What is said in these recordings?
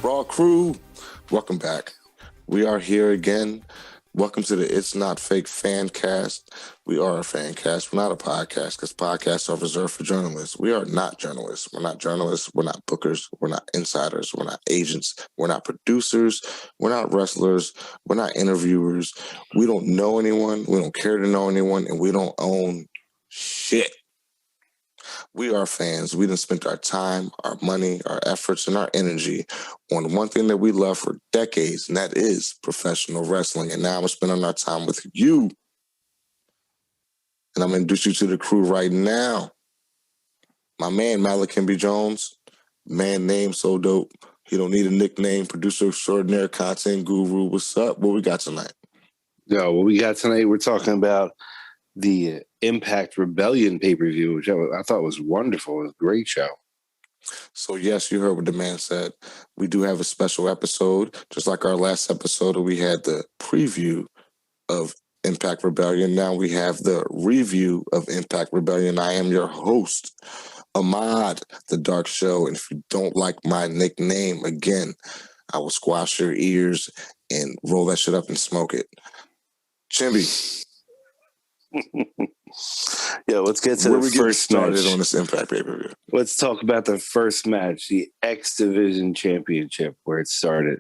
Raw crew, welcome back. We are here again. Welcome to the It's Not Fake fan cast. We are a fan cast. We're not a podcast because podcasts are reserved for journalists. We are not journalists. We're not journalists. We're not bookers. We're not insiders. We're not agents. We're not producers. We're not wrestlers. We're not interviewers. We don't know anyone. We don't care to know anyone. And we don't own shit. We are fans. We done spent our time, our money, our efforts, and our energy on one thing that we love for decades, and that is professional wrestling. And now we're spending our time with you. And I'm going to introduce you to the crew right now. My man, Malik Kimby Jones, man name so dope. He don't need a nickname, producer extraordinaire, content guru. What's up? What we got tonight? Yo, what we got tonight, we're talking about the Impact Rebellion pay-per-view, which I thought was wonderful. It was a great show. So, yes, you heard what the man said. We do have a special episode. Just like our last episode, we had the preview of Impact Rebellion. Now we have the review of Impact Rebellion. I am your host, Ahmad, the Dark Show. And if you don't like my nickname, again, I will squash your ears and roll that shit up and smoke it. Chimby. Yeah, let's get to the first match on this Impact pay-per-view. Let's talk about the first match, the X Division Championship, where it started.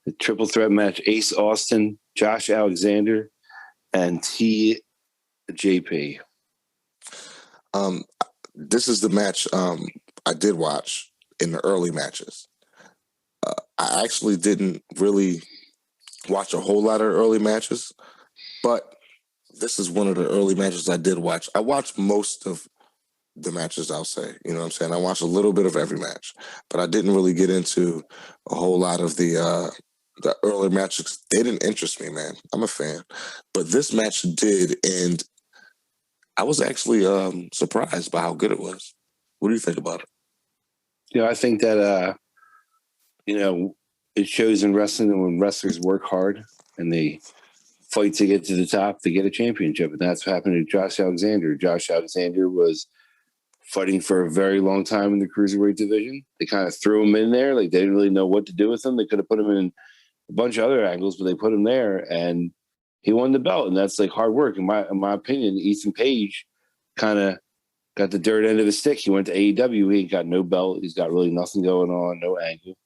The triple threat match: Ace Austin, Josh Alexander, and TJP. This is the match I did watch in the early matches. I actually didn't really watch a whole lot of early matches, but this is one of the early matches I did watch. I watched most of the matches, I'll say. You know what I'm saying? I watched a little bit of every match, but I didn't really get into a whole lot of the early matches. They didn't interest me, man. I'm a fan. But this match did, and I was actually surprised by how good it was. What do you think about it? Yeah, I think that, it shows in wrestling that when wrestlers work hard and they fight to get to the top, they get a championship. And that's what happened to Josh Alexander. Josh Alexander was fighting for a very long time in the cruiserweight division. They kind of threw him in there. Like, they didn't really know what to do with him. They could have put him in a bunch of other angles, but they put him there and he won the belt. And that's like hard work. In my opinion, Ethan Page kind of got the dirt end of the stick. He went to AEW. He ain't got no belt. He's got really nothing going on, no angle,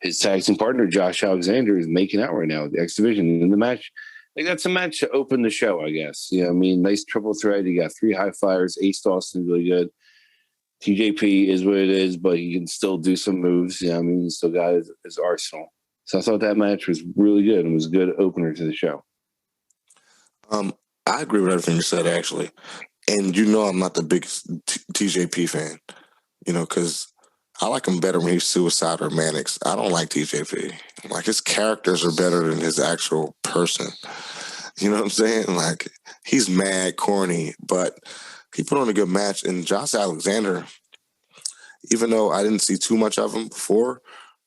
His tag team partner, Josh Alexander, is making out right now with the X Division. In the match, like, that's a match to open the show, I guess. Nice triple threat. You got three high flyers. Ace Austin, really good. TJP is what it is, but he can still do some moves. He still got his arsenal. So I thought that match was really good and was a good opener to the show. I agree with everything you said, actually. And I'm not the biggest TJP fan, because I like him better when he's Suicide or Mannix. I don't like TJP. Like, his characters are better than his actual person. You know what I'm saying? Like, he's mad, corny, but he put on a good match. And Josh Alexander, even though I didn't see too much of him before,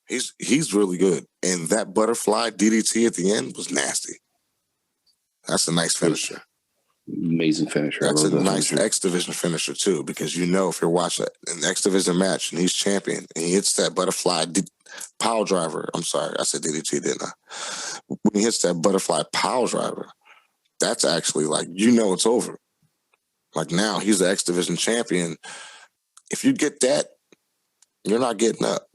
he's really good. And that butterfly DDT at the end was nasty. That's a nice finisher. Amazing finisher. That's a nice X Division finisher too, because if you're watching an X Division match and he's champion and he hits that butterfly pile driver. I'm sorry, I said DDT, didn't I? When he hits that butterfly pile driver, that's actually like, it's over. Like, now he's the X Division champion. If you get that, you're not getting up.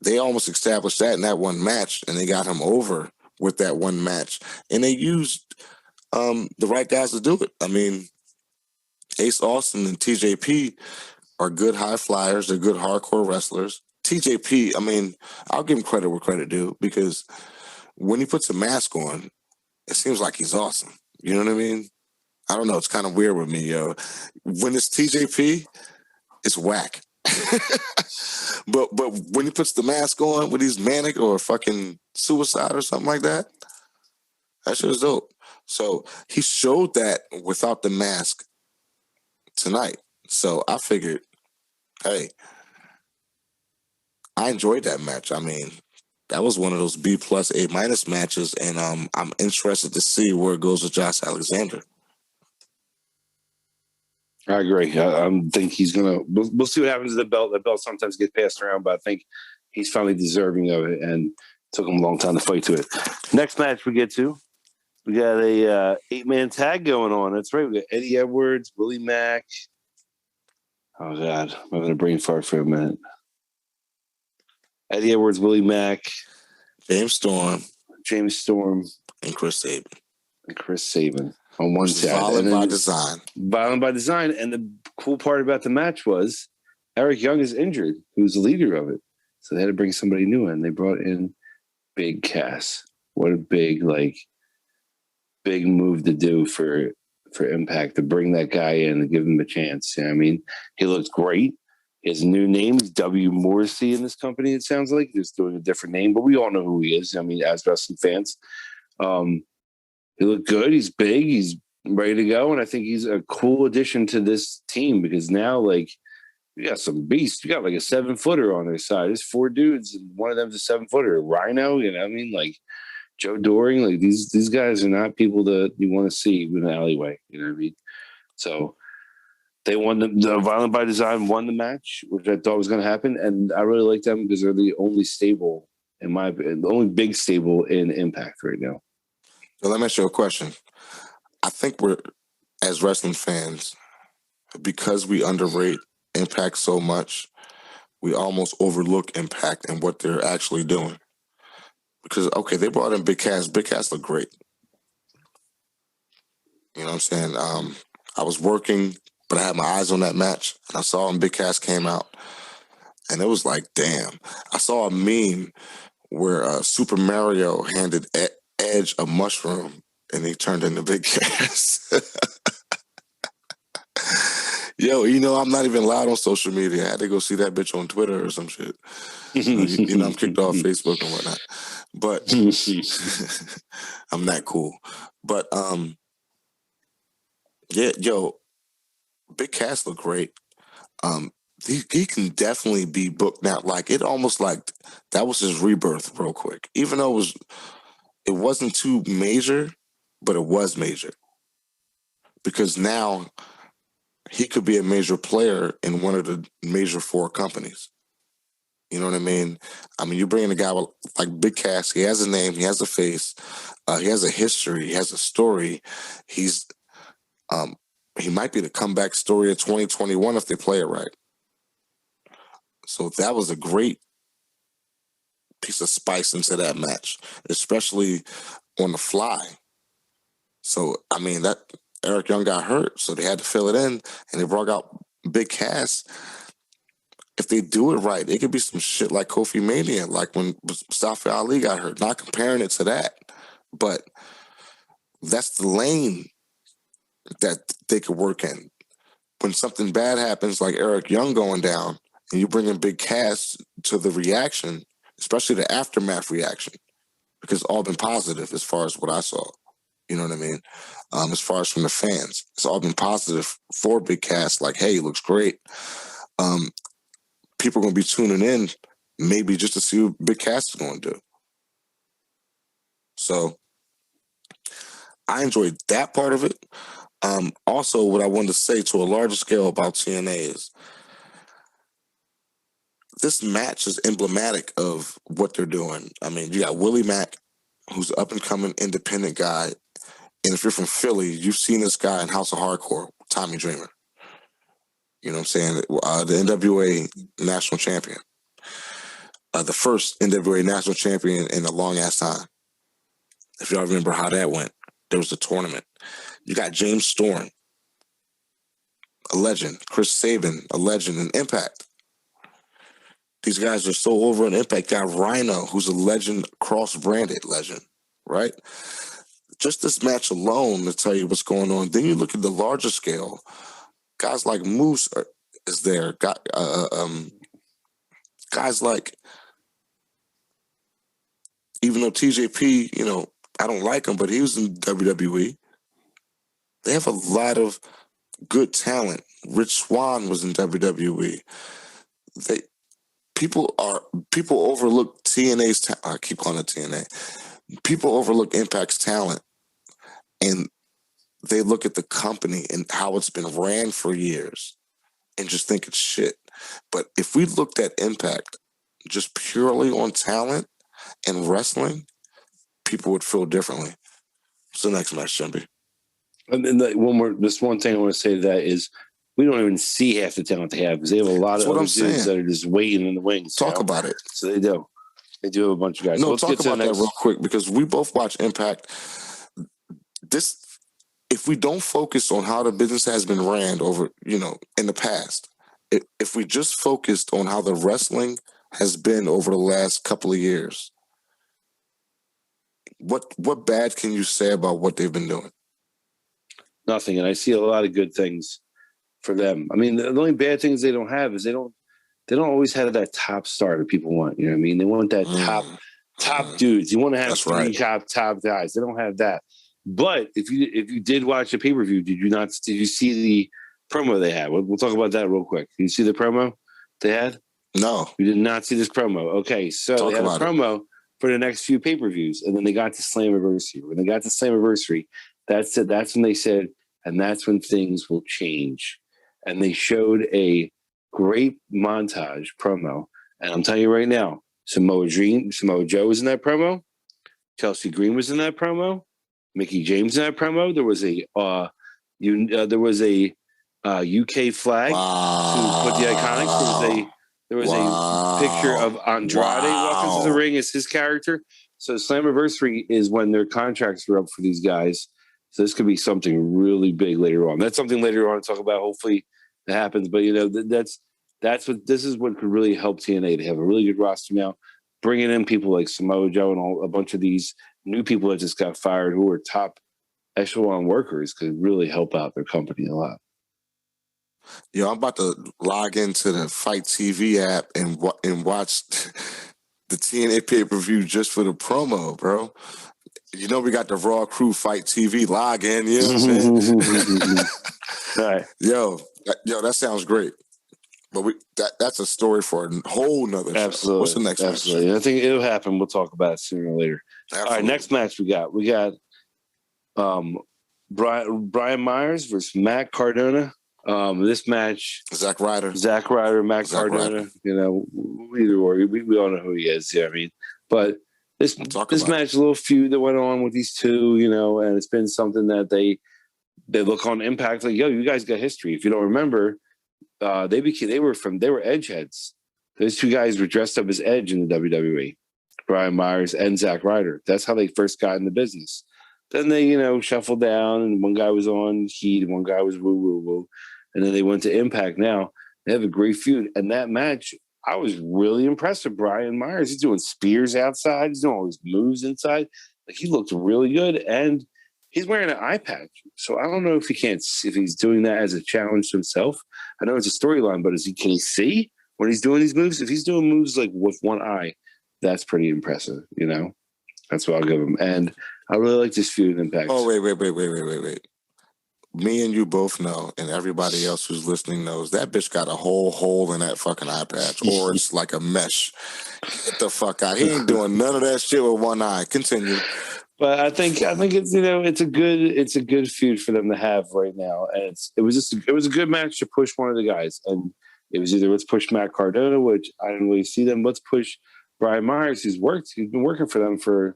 They almost established that in that one match, and they got him over with that one match, and they used the right guys to do it. I mean, Ace Austin and TJP are good high flyers. They're good hardcore wrestlers. TJP, I'll give him credit where credit due, because when he puts a mask on, it seems like he's awesome. You know what I mean? I don't know. It's kind of weird with me, yo. When it's TJP, it's whack. but when he puts the mask on, when he's Manic or fucking Suicide or something like that, that shit is dope. So he showed that without the mask tonight. So I figured, hey, I enjoyed that match. That was one of those B+, A- matches, and I'm interested to see where it goes with Josh Alexander. I agree. I think he's gonna. We'll see what happens to the belt. The belt sometimes gets passed around, but I think he's finally deserving of it, and took him a long time to fight to it. Next match we get to, we got a 8-man tag going on. That's right. We got Eddie Edwards, Willie Mack. Oh God, I'm having a brain fart for a minute. Eddie Edwards, Willie Mack, James Storm, and Chris Sabin on one side. Violent by design. Violent by design. And the cool part about the match was Eric Young is injured, who's the leader of it. So they had to bring somebody new in. They brought in Big Cass. What a big move to do for Impact, to bring that guy in and give him a chance. You know what I mean? He looks great. His new name is W. Morrissey in this company, it sounds like. He's doing a different name, but we all know who he is. I mean, as wrestling fans. He looked good. He's big. He's ready to go. And I think he's a cool addition to this team, because now, like, we got some beasts. We got like a 7-footer on their side. There's 4 dudes, and one of them's a 7-footer. Rhino, you know what I mean? Like, Joe Doring, like these guys are not people that you want to see in an alleyway. You know what I mean? So they won the Violent by Design won the match, which I thought was going to happen, and I really like them because they're the only stable, in my opinion, the only big stable in Impact right now. So let me ask you a question. I think we're, as wrestling fans, because we underrate Impact so much, we almost overlook Impact and what they're actually doing. Because, okay, they brought in Big Cass. Big Cass looked great. You know what I'm saying? I was working, but I had my eyes on that match, and I saw when Big Cass came out, and it was like, damn. I saw a meme where Super Mario handed Edge a mushroom, and he turned into Big Cass. Yo, you know, I'm not even loud on social media. I had to go see that bitch on Twitter or some shit. You know, I'm kicked off Facebook and whatnot. But I'm that cool. But yeah, yo, Big Cass look great. He can definitely be booked now. Like, it almost like that was his rebirth real quick. Even though it wasn't too major, but it was major. Because now he could be a major player in one of the major 4 companies. You know what I mean? I mean, you bring in a guy like Big Cass. He has a name. He has a face. He has a history. He has a story. He might be the comeback story of 2021 if they play it right. So that was a great piece of spice into that match, especially on the fly. So, I mean, that Eric Young got hurt, so they had to fill it in, and they brought out Big Cass. If they do it right, it could be some shit like Kofi Mania, like when Mustafa Ali got hurt. Not comparing it to that, but that's the lane that they could work in. When something bad happens, like Eric Young going down, and you bring in Big Cass to the reaction, especially the aftermath reaction, because it's all been positive as far as what I saw. You know what I mean? As far as from the fans, it's all been positive for Big Cass. Like, hey, he looks great. People are going to be tuning in maybe just to see what Big Cass is going to do. So I enjoyed that part of it. Also, what I wanted to say to a larger scale about TNA is this match is emblematic of what they're doing. I mean, you got Willie Mack, who's an up-and-coming independent guy. And if you're from Philly, you've seen this guy in House of Hardcore, Tommy Dreamer. You know what I'm saying? The NWA national champion. The first NWA national champion in a long-ass time. If y'all remember how that went, there was a tournament. You got James Storm, a legend. Chris Sabin, a legend in Impact. These guys are so over in Impact. Got Rhino, who's a legend, cross-branded legend, right? Just this match alone to tell you what's going on. Then you look at the larger scale. Guys like Moose is there. Guys like, even though TJP, you know, I don't like him, but he was in WWE. They have a lot of good talent. Rich Swann was in WWE. People overlook TNA's. I keep calling it TNA. People overlook Impact's talent, and they look at the company and how it's been ran for years, and just think it's shit. But if we looked at Impact just purely on talent and wrestling, people would feel differently. What's the next match, Jimby? And then this one thing I want to say to that is we don't even see half the talent they have because they have a lot of other dudes that are just waiting in the wings. Talk about it. So they do. They do have a bunch of guys. No, Let's talk about that real quick because we both watch Impact. If we don't focus on how the business has been ran over, in the past, if we just focused on how the wrestling has been over the last couple of years, what bad can you say about what they've been doing? Nothing. And I see a lot of good things for them. I mean, the only bad things they don't have is they don't always have that top star that people want. You know what I mean? They want that top dudes. You want to have three top guys. They don't have that. But if you did watch the pay-per-view, did you see the promo they had? We'll talk about that real quick. Did you see the promo they had? No. You did not see this promo. Okay, so they had a promo for the next few pay-per-views, and then they got to Slammiversary. When they got to Slammiversary, that's it. That's when they said, and that's when things will change. And they showed a great montage promo. And I'm telling you right now, Samoa Joe was in that promo. Chelsea Green was in that promo. Mickey James in that promo. There was a UK flag to put the Iconics. There was a picture of Andrade walking through the ring as his character. So Slammiversary is when their contracts are up for these guys. So this could be something really big later on. That's something later on to talk about. Hopefully that happens. But this is what could really help TNA to have a really good roster now. Bringing in people like Samoa Joe and a bunch of these new people that just got fired who are top echelon workers could really help out their company a lot. Yo, I'm about to log into the Fight TV app and watch the TNA pay-per-view just for the promo, bro. We got the Raw Crew Fight TV log in. You know what I'm saying? All right. Yo, that sounds great. But that's a story for a whole nother show. Absolutely. What's the next match? I think it'll happen. We'll talk about it sooner or later. Absolutely. All right, next match we got Brian Myers versus Matt Cardona. This match, Zack Ryder, Matt Cardona. Either or, we all know who he is. Yeah, I mean, but this match, a little feud that went on with these two, and it's been something that they look on Impact like, yo, you guys got history. If you don't remember, they were Edge heads. Those two guys were dressed up as Edge in the WWE, Brian Myers and Zack Ryder. That's how they first got in the business. Then they, shuffled down, and one guy was on Heat, and one guy was Woo Woo Woo. And then they went to Impact. Now they have a great feud. And that match, I was really impressed with Brian Myers. He's doing spears outside. He's doing all these moves inside. Like, he looked really good. And he's wearing an eye patch. So I don't know if he's doing that as a challenge to himself. I know it's a storyline, but can he see when he's doing these moves? If he's doing moves like with one eye, that's pretty impressive. That's what I'll give him. And I really like this feud in Impact. Oh, wait. Me and you both know, and everybody else who's listening knows, that bitch got a whole hole in that fucking eye patch, or it's like a mesh. Get the fuck out. He ain't doing none of that shit with one eye. Continue. But I think it's a good feud for them to have right now, and it was a good match to push one of the guys, and it was either let's push Matt Cardona, which I didn't really see them. Let's push Brian Myers. He's been working for them for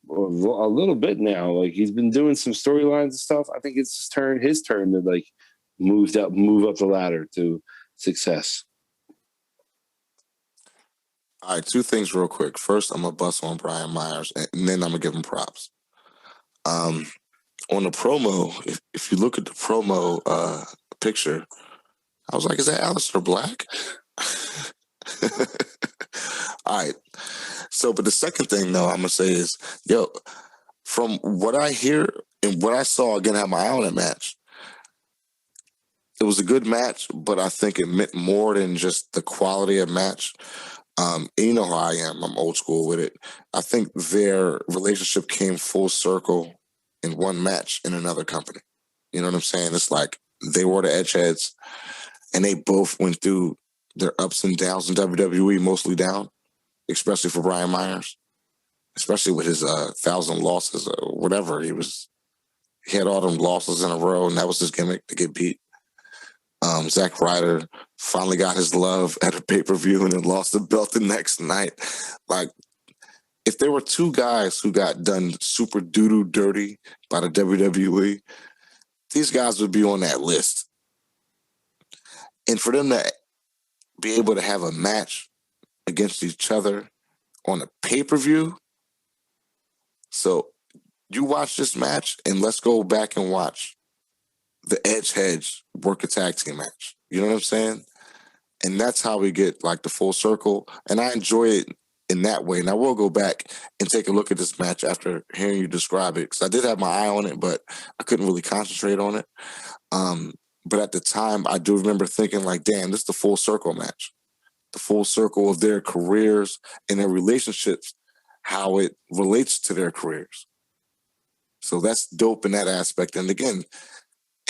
a little bit now. Like, he's been doing some storylines and stuff. I think it's his turn to like move up the ladder to success. All right, two things real quick. First, I'm gonna bust on Brian Myers, and then I'm gonna give him props. On the promo, if you look at the promo picture, I was like, is that Aleister Black? All right. So, but the second thing, though, I'm gonna say is, from what I hear and what I saw, again, I had my eye on that match. It was a good match, but I think it meant more than just the quality of match. And you know how I am. I'm old school with it. I think their relationship came full circle in one match in another company. You know what I'm saying? It's like they were the Edge heads, and they both went through their ups and downs in WWE, mostly down, especially for Brian Myers, especially with his 1,000 losses or whatever. He had all them losses in a row, and that was his gimmick, to get beat. Zack Ryder finally got his love at a pay-per-view and then lost the belt the next night. Like, if there were two guys who got done super doo-doo dirty by the WWE, these guys would be on that list. And for them to be able to have a match against each other on a pay-per-view. So you watch this match and let's go back and watch the Edge Hedge work a tag team match. You know what I'm saying? And that's how we get like the full circle. And I enjoy it in that way. And I will go back and take a look at this match after hearing you describe it, because I did have my eye on it, but I couldn't really concentrate on it. But at the time, I do remember thinking like, damn, this is the full circle match. The full circle of their careers and their relationships, how it relates to their careers. So that's dope in that aspect. And again,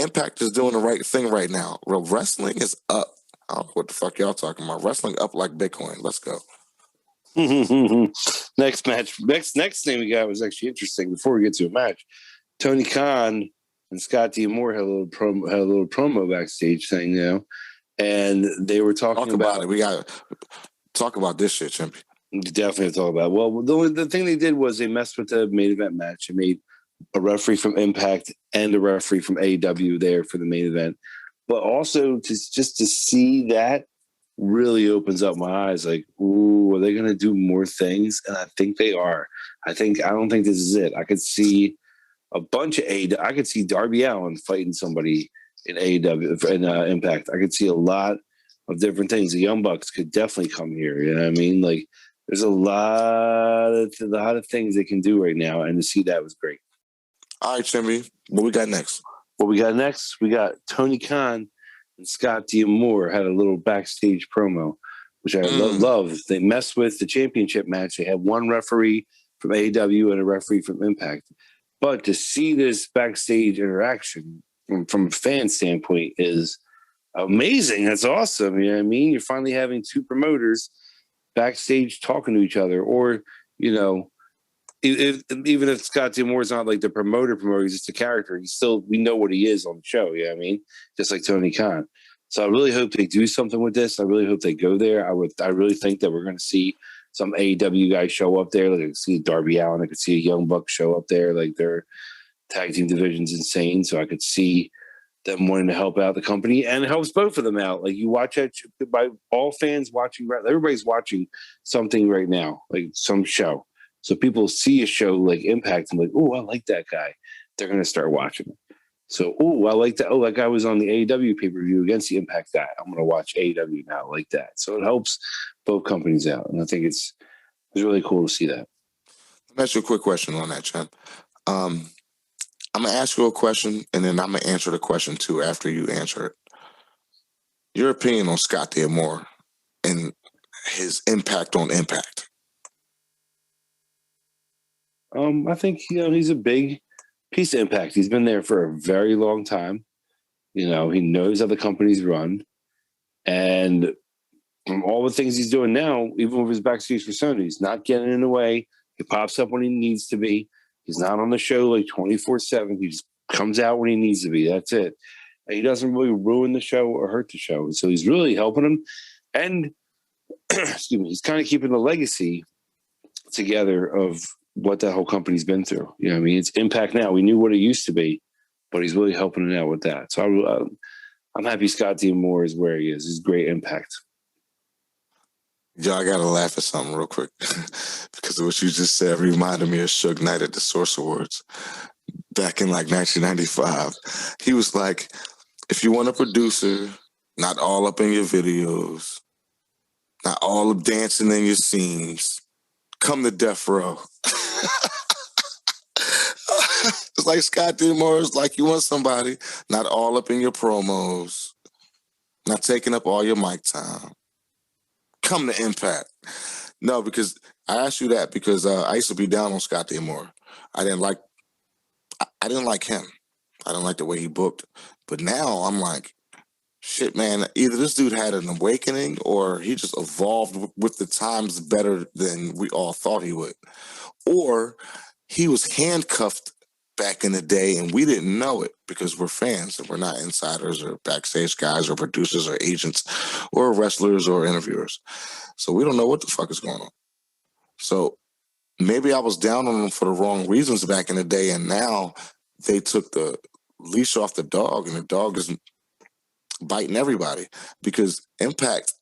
Impact is doing the right thing right now. Wrestling is up. I don't know what the fuck y'all talking about. Wrestling up like Bitcoin. Let's go. Next match. Next thing we got was actually interesting. Before we get to a match, Tony Khan and Scott D'Amore had a little promo backstage thing, and they were talking about it. We got to talk about this shit, champion. Definitely have to talk about it. Well, the thing they did was they messed with the main event match. They made a referee from Impact and a referee from AEW there for the main event. But also to see that really opens up my eyes. Like, ooh, are they going to do more things? And I think they are. I don't think this is it. I could see a bunch of I could see Darby Allin fighting somebody in AEW and Impact. I could see a lot of different things. The Young Bucks could definitely come here. You know what I mean? Like, there's a lot of things they can do right now, and to see that was great. All right, Jimmy, what we got next? We got Tony Khan and Scott D'Amore had a little backstage promo, which I love. They messed with the championship match. They had one referee from AEW and a referee from Impact. But to see this backstage interaction from a fan standpoint is amazing. That's awesome. You know what I mean? You're finally having two promoters backstage talking to each other, or, even if Scott D'Amore is not like the promoter, he's just a character. We know what he is on the show. You know what I mean? Just like Tony Khan. So I really hope they do something with this. I really hope they go there. I really think that we're going to see some AEW guys show up there. Like I could see Darby Allin. I could see a Young Buck show up there. Like their tag team division's insane. So I could see them wanting to help out the company, and it helps both of them out. Like you watch that by all fans watching, everybody's watching something right now, like some show. So people see a show like Impact and like, oh, I like that guy. They're going to start watching it. So, oh, I like that. Oh, that guy was on the AEW pay-per-view against the Impact guy. I'm going to watch AEW now, like that. So it helps both companies out. And I think it's really cool to see that. Let me ask you a quick question on that, champ. I'm going to ask you a question, and then I'm going to answer the question, too, after you answer it. Your opinion on Scott D'Amore and his impact on Impact? I think, he's a big piece of Impact. He's been there for a very long time. He knows how the company's run. And from all the things he's doing now, even with his backstage persona, he's not getting in the way. He pops up when he needs to be. He's not on the show like 24/7. He just comes out when he needs to be. That's it. And he doesn't really ruin the show or hurt the show. So he's really helping him. And, excuse me, he's kind of keeping the legacy together of what that whole company's been through. You know what I mean? It's Impact now. We knew what it used to be, but he's really helping it out with that. So I'm happy Scott D'Amore is where he is. He's great Impact. Yo, I gotta laugh at something real quick because of what you just said reminded me of Suge Knight at the Source Awards back in like 1995. He was like, if you want a producer, not all up in your videos, not all up dancing in your scenes, come to Death Row. It's like Scott D'Amore is like, you want somebody not all up in your promos, not taking up all your mic time. Come to Impact. No, because I asked you that because I used to be down on Scott D'Amore. I didn't like him. I didn't like the way he booked. But now I'm like, shit, man, either this dude had an awakening or he just evolved with the times better than we all thought he would. Or he was handcuffed back in the day, and we didn't know it because we're fans and we're not insiders or backstage guys or producers or agents or wrestlers or interviewers. So we don't know what the fuck is going on. So maybe I was down on them for the wrong reasons back in the day, and now they took the leash off the dog, and the dog is biting everybody because Impact,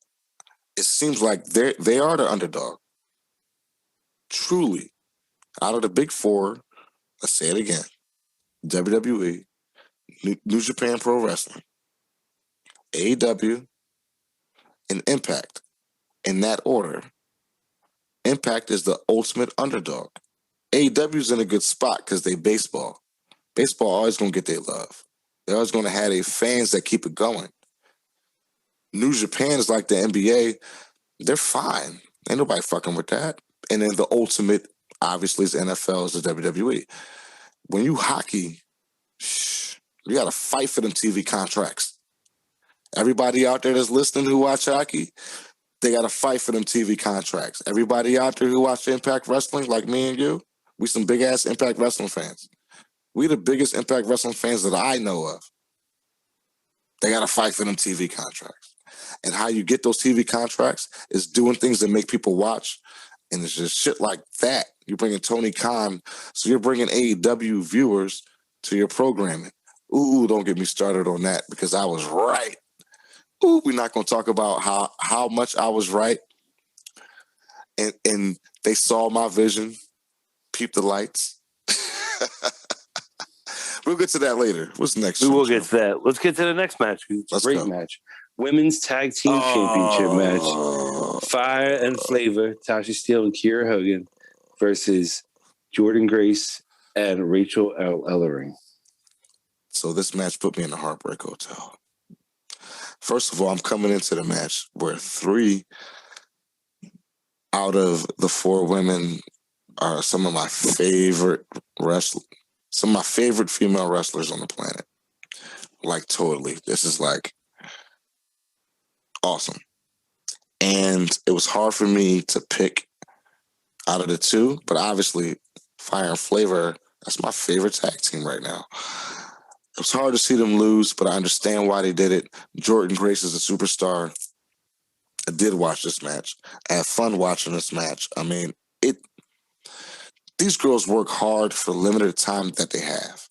it seems like they are the underdog. Truly. Out of the big four, let's say it again, WWE, New Japan Pro Wrestling, AEW, and Impact. In that order, Impact is the ultimate underdog. AEW's in a good spot because they baseball. Baseball always going to get their love. They're always going to have their fans that keep it going. New Japan is like the NBA. They're fine. Ain't nobody fucking with that. And then the ultimate, obviously, is NFL, is the WWE. When you hockey, you got to fight for them TV contracts. Everybody out there that's listening who watch hockey, they got to fight for them TV contracts. Everybody out there who watch Impact Wrestling, like me and you, we some big-ass Impact Wrestling fans. We the biggest Impact Wrestling fans that I know of. They got to fight for them TV contracts. And how you get those TV contracts is doing things that make people watch. And it's just shit like that. You're bringing Tony Khan, so you're bringing AEW viewers to your programming. Ooh, don't get me started on that because I was right. Ooh, we're not going to talk about how much I was right. And they saw my vision, peep the lights. We'll get to that later. What's next? We will get to that. Let's get to the next match. Let's Great go. match. Women's Tag Team Championship match. Fire and Flavor, Tasha Steele and Kiera Hogan versus Jordynne Grace and Rachel Ellering. So this match put me in the Heartbreak Hotel. First of all, I'm coming into the match where 3 out of the 4 women are some of my favorite wrestlers, some of my favorite female wrestlers on the planet. Like, totally. This is like awesome. And it was hard for me to pick out of the 2, but obviously Fire and Flavor, that's my favorite tag team right now. It was hard to see them lose, but I understand why they did it. Jordynne Grace is a superstar. I did watch this match. I had fun watching this match. I mean, these girls work hard for the limited time that they have.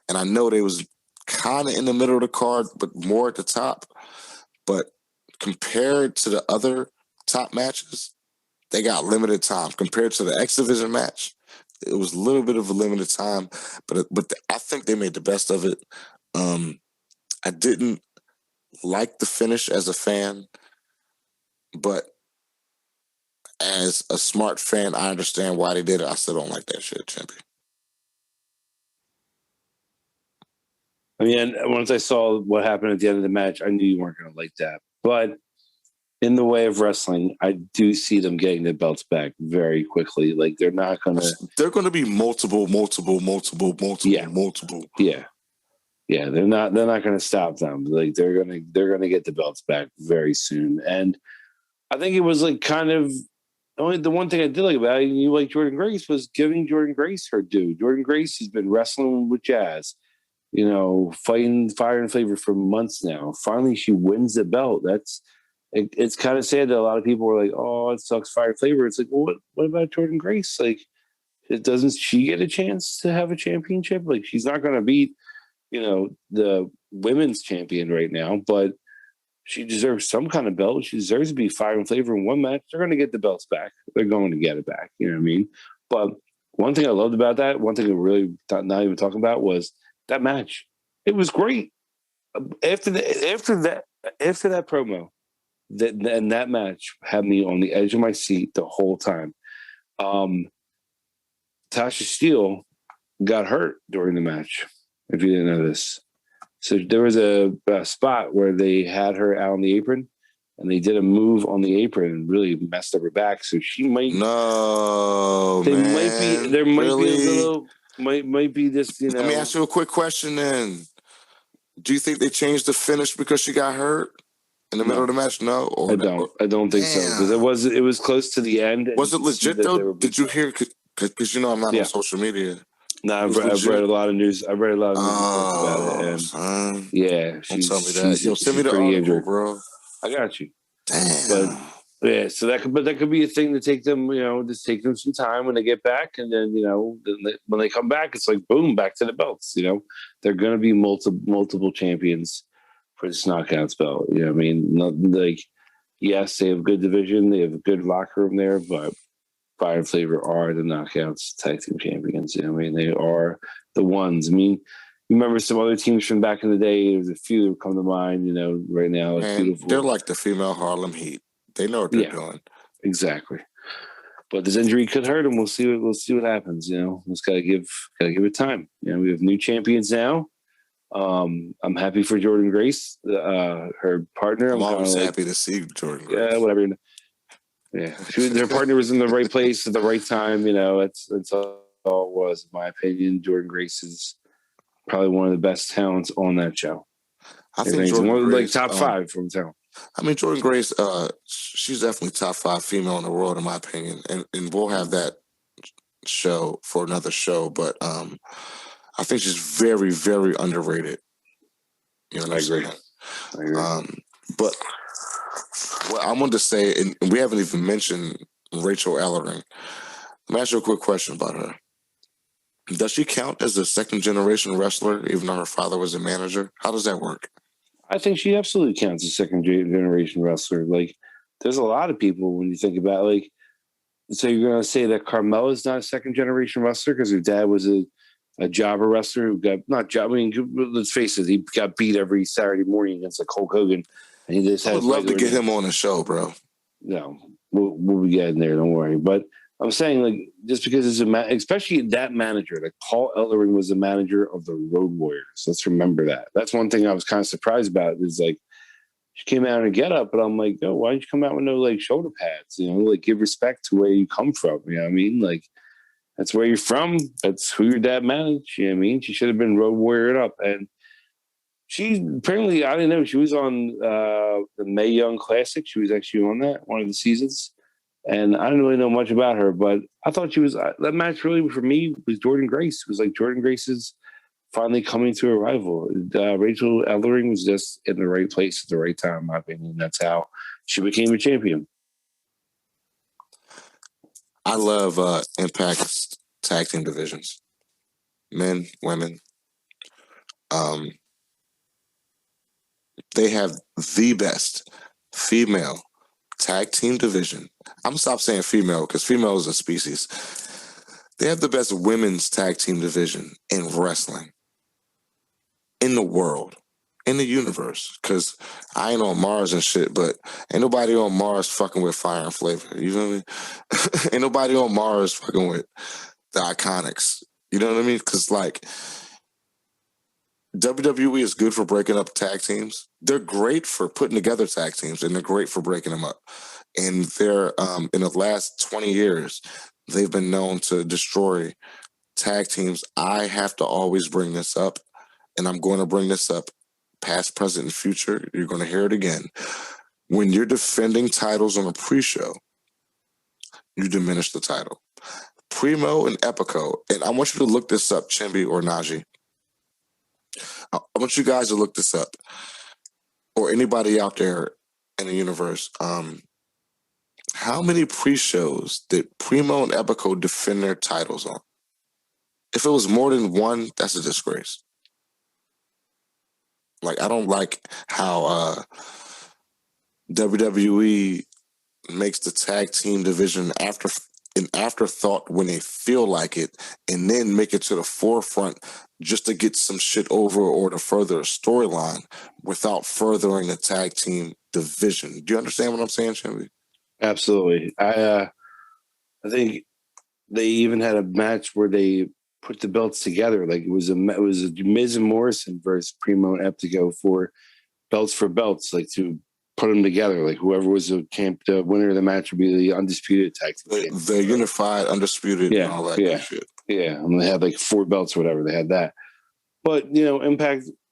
And I know they was kind of in the middle of the card, but more at the top. But compared to the other top matches, they got limited time. Compared to the X Division match, it was a little bit of a limited time, but I think they made the best of it. I didn't like the finish as a fan, but as a smart fan, I understand why they did it. I still don't like that shit, Chimpy. I mean, once I saw what happened at the end of the match, I knew you weren't going to like that. But in the way of wrestling, I do see them getting the belts back very quickly. Like, they're not going to. They're going to be multiple. Yeah. Yeah, they're not going to stop them. Like, they're going to get the belts back very soon. And I think it was like kind of only the one thing I did like about it, and you like Jordynne Grace, was giving Jordynne Grace her due. Jordynne Grace has been wrestling with Jazz, fighting Fire and Flavor for months now. Finally, she wins the belt. It's kind of sad that a lot of people were like, "Oh, it sucks, Fire and Flavor." It's like, well, what about Jordynne Grace? Like, doesn't she get a chance to have a championship? Like, she's not going to beat, the women's champion right now, but she deserves some kind of belt. She deserves to be Fire and Flavor in one match. They're going to get the belts back. They're going to get it back. You know what I mean? But one thing I loved about that, one thing I really not even talking about, was that match. It was great. After that promo, that match had me on the edge of my seat the whole time. Tasha Steele got hurt during the match, if you didn't know this. So there was a spot where they had her out on the apron, and they did a move on the apron and really messed up her back. So she might. No, There man. might be this. Let me ask you a quick question then. Do you think they changed the finish because she got hurt in the middle of the match? No, I don't think so, because it was close to the end. Was it legit though? Did you hear? Because I'm not on social media. No, It was I've read legit? a lot of news. I've read a lot of news reports about it, Oh, and son. yeah, Don't tell me that. Yo, send she's me the pretty article, injured. bro. I got you, but Damn. yeah, so that could be a thing to take them, just take them some time when they get back, and then when they come back, it's like boom, back to the belts. They're going to be multiple champions for this knockouts belt. I mean, like yes, they have a good division, they have a good locker room there, but Fire and Flavor are the knockouts tag team champions. I mean, they are the ones. I mean, you remember some other teams from back in the day? There's a few that come to mind. Right now, like Man, beautiful. they're like the female Harlem Heat. They know what they're Yeah. doing. Exactly. But this injury could hurt him. We'll see what happens. Just gotta give it time. We have new champions now. I'm happy for Jordan Grace, her partner. I'm always like, happy to see Jordan Grace. yeah, whatever. Yeah, her partner was in the right place at the right time. That's all it was, in my opinion. Jordan Grace is probably one of the best talents on that show. I think Jordan one of Grace, like top 5 from town. I mean, Jordan Grace, she's definitely top 5 female in the world, in my opinion. And we'll have that show for another show. But I think she's very, very underrated. You know what I'm saying? I agree. But what I wanted to say, and we haven't even mentioned Rachel Ellering. Let me ask you a quick question about her. Does she count as a second generation wrestler, even though her father was a manager? How does that work? I think she absolutely counts as second generation wrestler. Like, there's a lot of people when you think about it, like, so you're going to say that Carmella is not a second generation wrestler because her dad was a jobber wrestler who got not job. I mean, let's face it, he got beat every Saturday morning against like Hulk Hogan, and he just I would love to get him on the show, bro. No, we'll be getting there. Don't worry. But I'm saying, like, just because it's especially that manager, like Paul Ellering was the manager of the Road Warriors. Let's remember that. That's one thing I was kind of surprised about. Is like she came out in a get up, but I'm like, oh, why didn't you come out with no like shoulder pads? Like give respect to where you come from. You know what I mean? Like that's where you're from. That's who your dad managed. You know what I mean? She should have been Road Warrior up. And she apparently, I didn't know, she was on the Mae Young Classic. She was actually on that one of the seasons. And I didn't really know much about her, but I thought she was that match really for me was Jordan Grace. It was like Jordan Grace's finally coming to a rival. Rachel Ellering was just in the right place at the right time, in my opinion. That's how she became a champion. I love Impact's tag team divisions. Men, women. They have the best female tag team division. I'm gonna stop saying female because female is a species. They have the best women's tag team division in wrestling in the world, in the universe. Because I ain't on Mars and shit, but ain't nobody on Mars fucking with Fire and Flavor. You know what I mean? Ain't nobody on Mars fucking with the Iconics. You know what I mean? Because like WWE is good for breaking up tag teams. They're great for putting together tag teams, and they're great for breaking them up. And they're in the last 20 years, they've been known to destroy tag teams. I have to always bring this up, and I'm going to bring this up past, present, and future. You're going to hear it again. When you're defending titles on a pre-show, you diminish the title. Primo and Epico, and I want you to look this up, Chimby or Najee. I want you guys to look this up, or anybody out there in the universe. How many pre-shows did Primo and Epico defend their titles on? If it was more than one, that's a disgrace. Like, I don't like how WWE makes the tag team division an afterthought when they feel like it, and then make it to the forefront just to get some shit over or to further a storyline without furthering the tag team division. Do you understand what I'm saying, Chimby? Absolutely. I think they even had a match where they put the belts together. Like it was a Miz and Morrison versus Primo and Epico for belts, like to put them together. Like whoever was the winner of the match would be the undisputed tag team. The unified, undisputed, and all that good shit. Yeah, and they had like 4 belts or whatever. They had that. But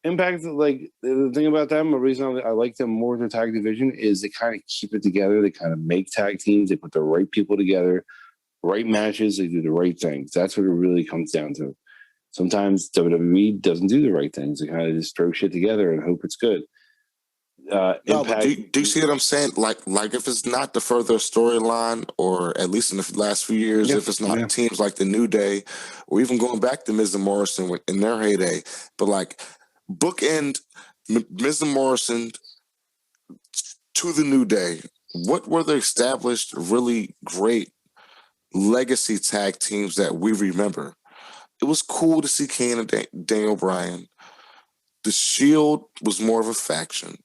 Impact. Like the thing about them, the reason I like them more than tag division is they kind of keep it together. They kind of make tag teams. They put the right people together, right matches. They do the right things. That's what it really comes down to. Sometimes WWE doesn't do the right things. They kind of just throw shit together and hope it's good. No, but Impact. do you see what I'm saying? Like if it's not the further storyline, or at least in the last few years, Yeah, if it's not yeah. teams like the New Day, or even going back to Miz and Morrison in their heyday, but like bookend Miz and Morrison to the New Day. What were the established, really great legacy tag teams that we remember? It was cool to see Kane and Daniel Bryan. The Shield was more of a faction.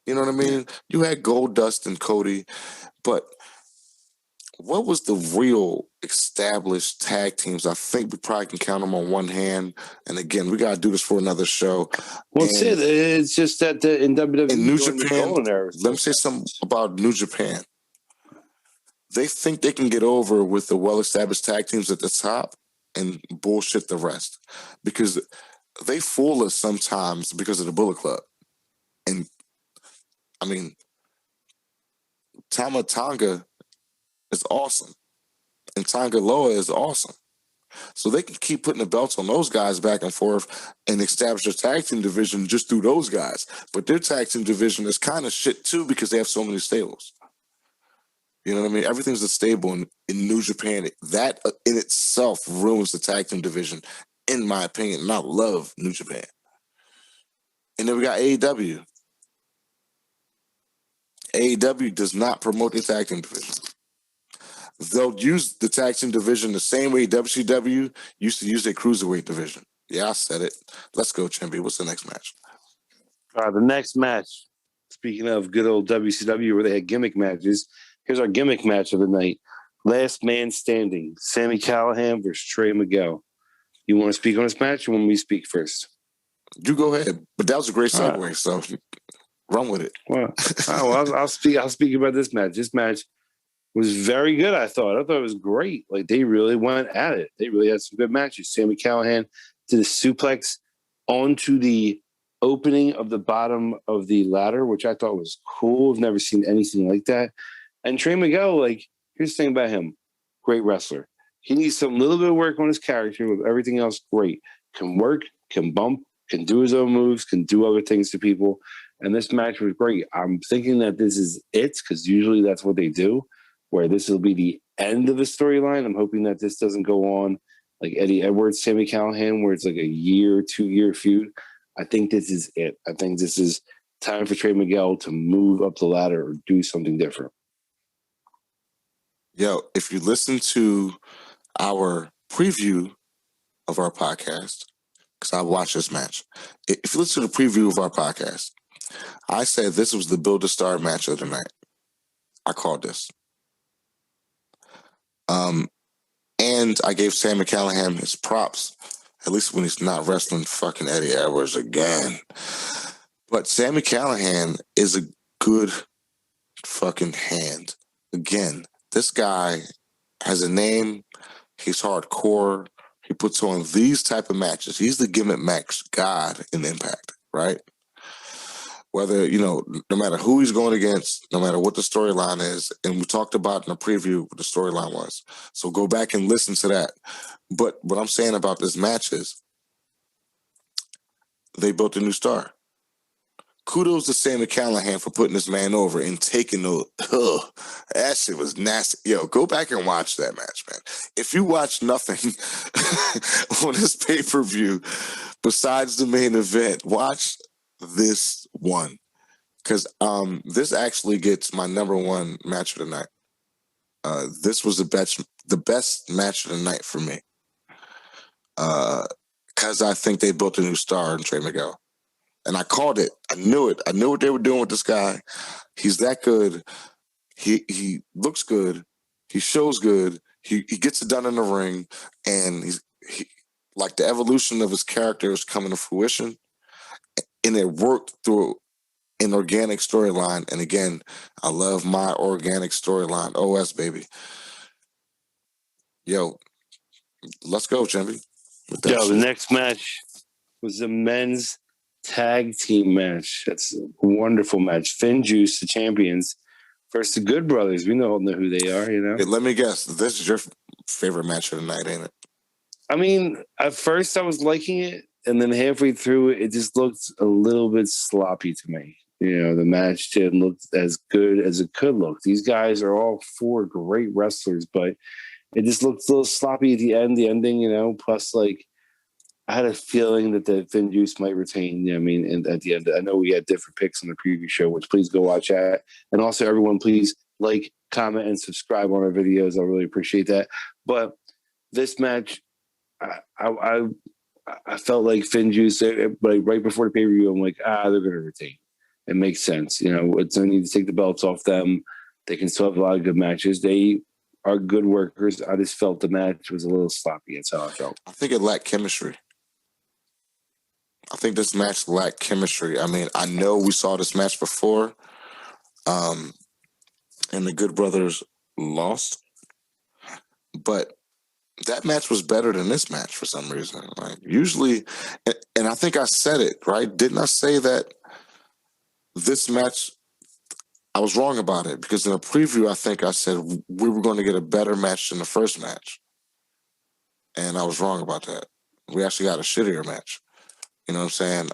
You know what I mean? You had Goldust and Cody, but what was the real established tag teams? I think we probably can count them on one hand. And again, we got to do this for another show. Well, And it's just that in WWE, in New during the Japan, golden era, let me say something about New Japan. They think they can get over with the well-established tag teams at the top and bullshit the rest, because they fool us sometimes because of the Bullet Club. And I mean, Tama Tonga is awesome, and Tonga Loa is awesome. So they can keep putting the belts on those guys back and forth and establish a tag team division just through those guys. But their tag team division is kind of shit too, because they have so many stables. You know what I mean? Everything's a stable in New Japan. That in itself ruins the tag team division, in my opinion. And I love New Japan. And then we got AEW. AEW does not promote the tag team division. They'll use the tag team division the same way WCW used to use their cruiserweight division. Yeah, I said it. Let's go, Chimpy. What's the next match? The next match. Speaking of good old WCW, where they had gimmick matches, here's our gimmick match of the night. Last man standing, Sami Callihan versus Trey Miguel. You want to speak on this match, or want me to speak first? You go ahead. But that was a great segue, All right. so run with it. Well, I'll speak about this match. This match was very good, I thought. I thought it was great. Like, they really went at it. They really had some good matches. Sami Callihan did a suplex onto the opening of the bottom of the ladder, which I thought was cool. I've never seen anything like that. And Trey Miguel, like, here's the thing about him. Great wrestler. He needs some little bit of work on his character. With everything else, great. Can work, can bump, can do his own moves, can do other things to people. And this match was great. I'm thinking that this is it, because usually that's what they do, where this will be the end of the storyline. I'm hoping that this doesn't go on like Eddie Edwards, Sami Callihan, where it's like a 2-year feud. I think this is it. I think this is time for Trey Miguel to move up the ladder or do something different. Yo, if you listen to our preview of our podcast, because I watched this match. If you listen to the preview of our podcast, I said this was the Build a Star match of the night. I called this. And I gave Sami Callihan his props, at least when he's not wrestling fucking Eddie Edwards again. But Sami Callihan is a good fucking hand. Again, this guy has a name. He's hardcore. He puts on these type of matches. He's the gimmick match god in Impact, right? Whether, no matter who he's going against, no matter what the storyline is, and we talked about in the preview what the storyline was. So go back and listen to that. But what I'm saying about this match is they built a new star. Kudos to Sami Callihan for putting this man over and taking the. That shit was nasty. Yo, go back and watch that match, man. If you watch nothing on this pay-per-view besides the main event, watch this one. Because this actually gets my number one match of the night. This was the best match of the night for me. Because I think they built a new star in Trey Miguel. And I called it. I knew it. I knew what they were doing with this guy. He's that good. He looks good. He shows good. He gets it done in the ring. And he like the evolution of his character is coming to fruition. And it worked through an organic storyline. And again, I love my organic storyline. OS, baby. Yo, let's go, Chimpy. Yo, the next match was the men's tag team match. That's a wonderful match. Finn Juice, the champions, versus the Good Brothers. We all know who they are, Hey, let me guess. This is your favorite match of the night, ain't it? I mean, at first I was liking it, and then halfway through it just looked a little bit sloppy to me. The match didn't look as good as it could look. These guys are all four great wrestlers, but it just looked a little sloppy at the end, the ending, plus like I had a feeling that the Finn Juice might retain. And at the end, I know we had different picks on the preview show, which please go watch that. And also everyone, please like, comment, and subscribe on our videos. I really appreciate that. But this match, I felt like Finn Juice, but right before the pay-per-view, I'm like, they're going to retain. It makes sense. It's no need to take the belts off them. They can still have a lot of good matches. They are good workers. I just felt the match was a little sloppy. That's how I felt. I think it lacked chemistry. I think this match lacked chemistry. I mean, I know we saw this match before, and the Good Brothers lost, but that match was better than this match for some reason. Like usually, and I think I said it right. Didn't I say that this match? I was wrong about it because in a preview, I think I said we were going to get a better match than the first match, and I was wrong about that. We actually got a shittier match. You know what I'm saying?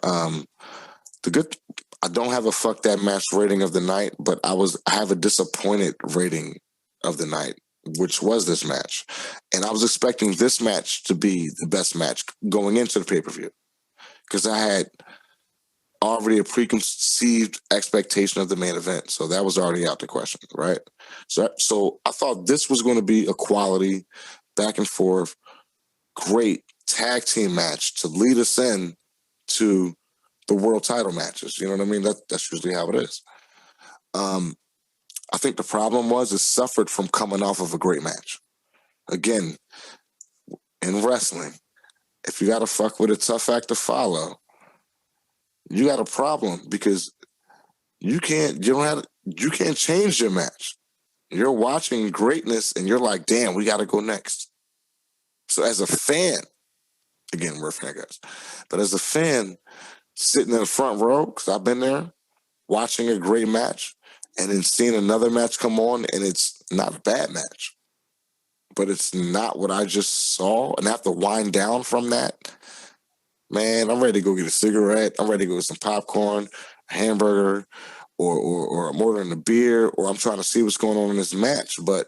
I don't have a fuck that match rating of the night, but I have a disappointed rating of the night, which was this match. And I was expecting this match to be the best match going into the pay-per-view because I had already a preconceived expectation of the main event. So that was already out the question, right? So I thought this was going to be a quality back and forth, great tag team match to lead us in to the world title matches. You know what I mean? That's usually how it is. I think the problem was it suffered from coming off of a great match. Again, in wrestling, if you got to fuck with a tough act to follow, you got a problem because you can't change your match. You're watching greatness and you're like, damn, we got to go next. So as a fan, again, we're fan guys, but as a fan sitting in the front row, because I've been there, watching a great match and then seeing another match come on and it's not a bad match, but it's not what I just saw and I have to wind down from that, man, I'm ready to go get a cigarette. I'm ready to go get some popcorn, a hamburger, or I'm ordering a beer, or I'm trying to see what's going on in this match. But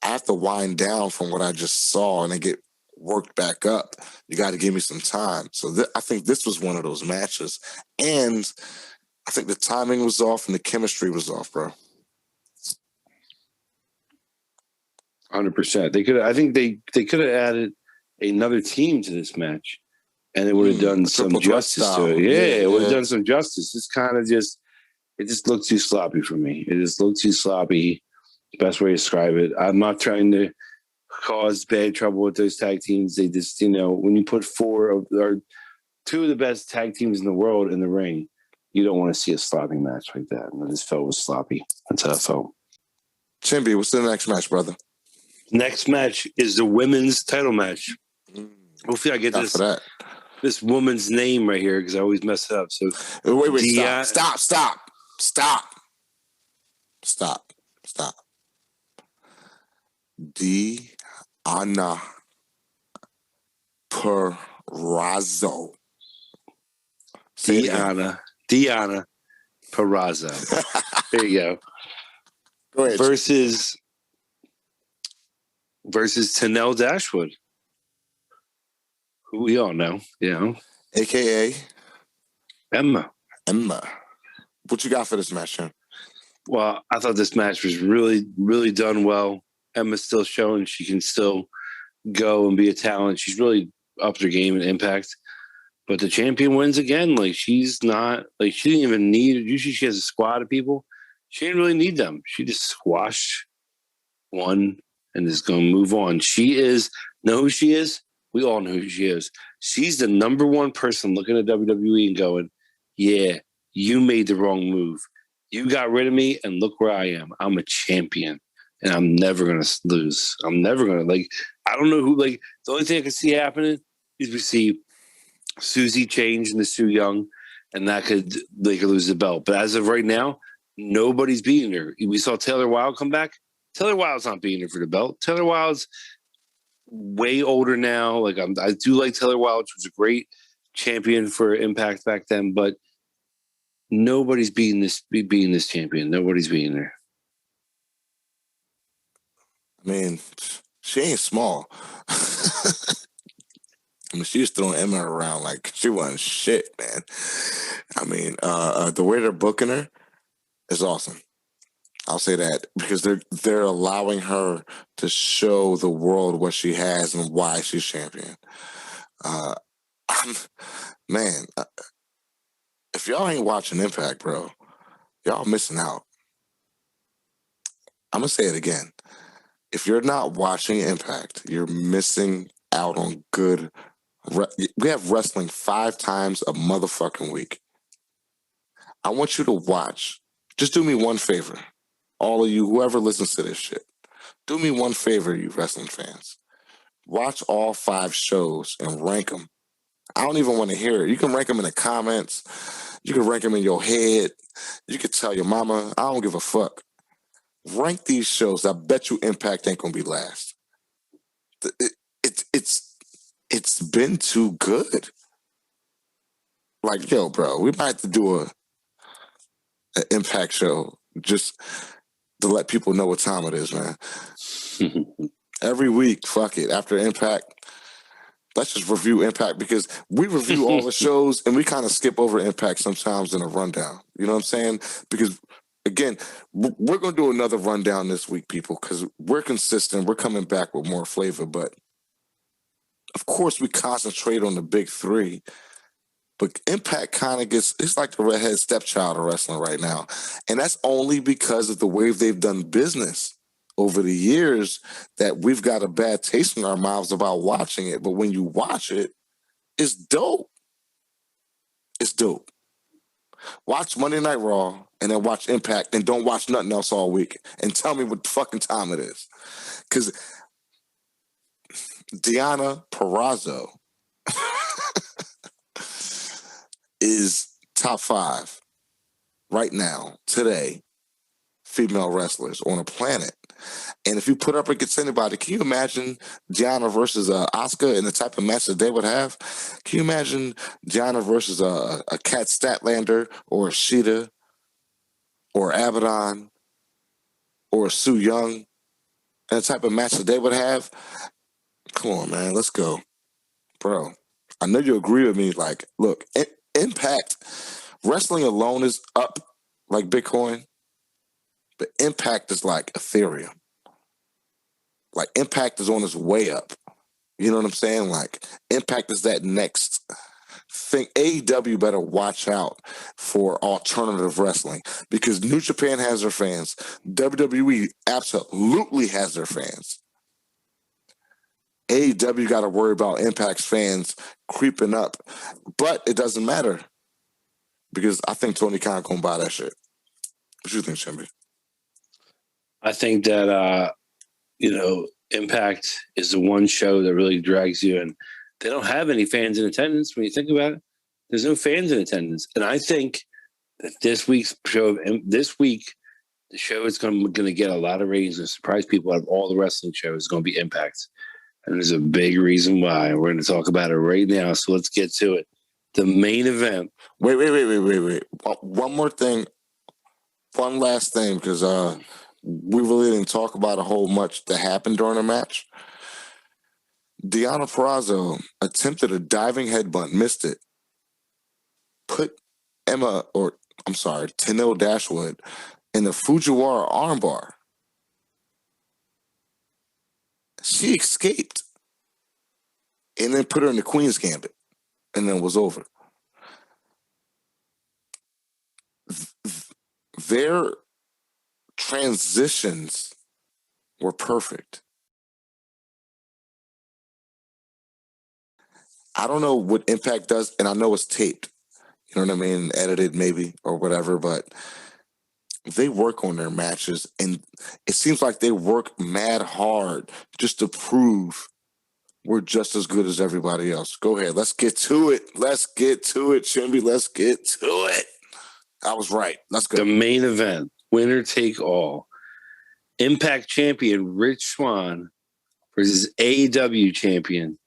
I have to wind down from what I just saw and then get worked back up. You got to give me some time. So I think this was one of those matches. And I think the timing was off and the chemistry was off, bro. 100%. They could. I think they could have added another team to this match, and it would have done some justice to it. Yeah, it would have done some justice. It's kind of it just looked too sloppy for me. It just looked too sloppy. Best way to describe it. I'm not trying to cause bad trouble with those tag teams. They just, when you put two of the best tag teams in the world in the ring, you don't want to see a sloppy match like that. And I just felt it was sloppy. That's how I felt. Chimby, what's the next match, brother? Next match is the women's title match. Hopefully I get this woman's name right here because I always mess it up. So wait, stop. Deonna Purrazzo. Deonna Purrazzo. There you go. Go ahead. Versus Tenelle Dashwood, who we all know, AKA Emma. What you got for this match, Sean? Well, I thought this match was really, really done well. Emma's still showing she can still go and be a talent. She's really upped her game and Impact. But the champion wins again. Like, she's not, like, she didn't even need, usually she has a squad of people. She didn't really need them. She just squashed one and is going to move on. Know who she is? We all know who she is. She's the number one person looking at WWE and going, yeah, you made the wrong move. You got rid of me, and look where I am. I'm a champion, and I'm never going to lose. I'm never going to, I don't know who, the only thing I can see happening is we see Susie change into Sue Young, and they could lose the belt. But as of right now, nobody's beating her. We saw Taylor Wilde come back. Taylor Wilde's not beating her for the belt. Taylor Wilde's way older now. Like I do like Taylor Wilde, which was a great champion for Impact back then, but nobody's being this champion. Nobody's being there. I mean, she ain't small. I mean, she was throwing Emma around like she wasn't shit, man. I mean, the way they're booking her is awesome. I'll say that because they're allowing her to show the world what she has and why she's champion. Uh, man, if y'all ain't watching Impact, bro, y'all missing out. I'm gonna say it again. If you're not watching Impact, you're missing out on good. We have wrestling 5 times a motherfucking week. I want you to watch. Just do me one favor. All of you, whoever listens to this shit, do me one favor, you wrestling fans. Watch all 5 shows and rank them. I don't even want to hear it. You can rank them in the comments. You can rank them in your head. You can tell your mama, I don't give a fuck. Rank these shows. I bet you Impact ain't gonna be last. It's been too good. Like, yo, bro, we might have to do an Impact show just to let people know what time it is, man. Every week, fuck it. After Impact, let's just review Impact because we review all the shows and we kind of skip over Impact sometimes in a rundown. You know what I'm saying? Because again, we're going to do another rundown this week, people, because we're consistent. We're coming back with more flavor, but of course we concentrate on the big 3. But Impact kind of it's like the redhead stepchild of wrestling right now. And that's only because of the way they've done business over the years that we've got a bad taste in our mouths about watching it. But when you watch it, it's dope. It's dope. Watch Monday Night Raw and then watch Impact and don't watch nothing else all week and tell me what fucking time it is. Because Deonna Purrazzo is top 5 right now, today, female wrestlers on a planet. And if you put up against anybody, can you imagine Deonna versus Asuka and the type of match that they would have? Can you imagine Deonna versus a Kat Statlander or a Sheeta or Abaddon or a Su Young and the type of match that they would have? Come on, man, let's go. Bro, I know you agree with me. Like, look, Impact, wrestling alone is up like Bitcoin, but Impact is like Ethereum. Like, Impact is on its way up. You know what I'm saying? Like, Impact is that next thing. AEW better watch out for alternative wrestling because New Japan has their fans. WWE absolutely has their fans. AEW got to worry about Impact's fans creeping up. But it doesn't matter because I think Tony Khan going to buy that shit. What you think, Shimby? I think that, Impact is the one show that really drags you in. They don't have any fans in attendance when you think about it. There's no fans in attendance. And I think that this week's show, the show is going to get a lot of ratings and surprise people out of all the wrestling shows is going to be Impact. And there's a big reason why. We're going to talk about it right now. So let's get to it. The main event. Wait. One more thing. One last thing, because we really didn't talk about a whole much that happened during the match. Deonna Purrazzo attempted a diving headbutt, missed it. Put Tenille Dashwood in the Fujiwara armbar. She escaped and then put her in the Queen's Gambit and then was over. Their transitions were perfect. I don't know what Impact does, and I know it's taped. You know what I mean? Edited maybe or whatever, but they work on their matches, and it seems like they work mad hard just to prove we're just as good as everybody else. Go ahead. Let's get to it. Shimby. Let's get to it. I was right. Let's go. The main event, winner take all. Impact champion Rich Swann versus AEW champion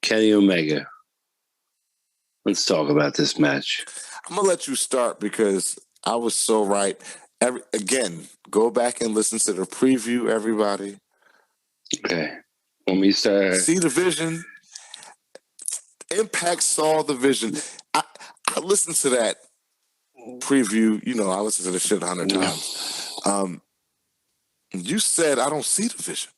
Kenny Omega. Let's talk about this match. I'm gonna let you start because I was so right. Again, go back and listen to the preview, everybody. Okay. When we start, See the vision. Impact saw the vision. I listened to that preview. You know, I listened to the shit 100 times. You said I don't see the vision.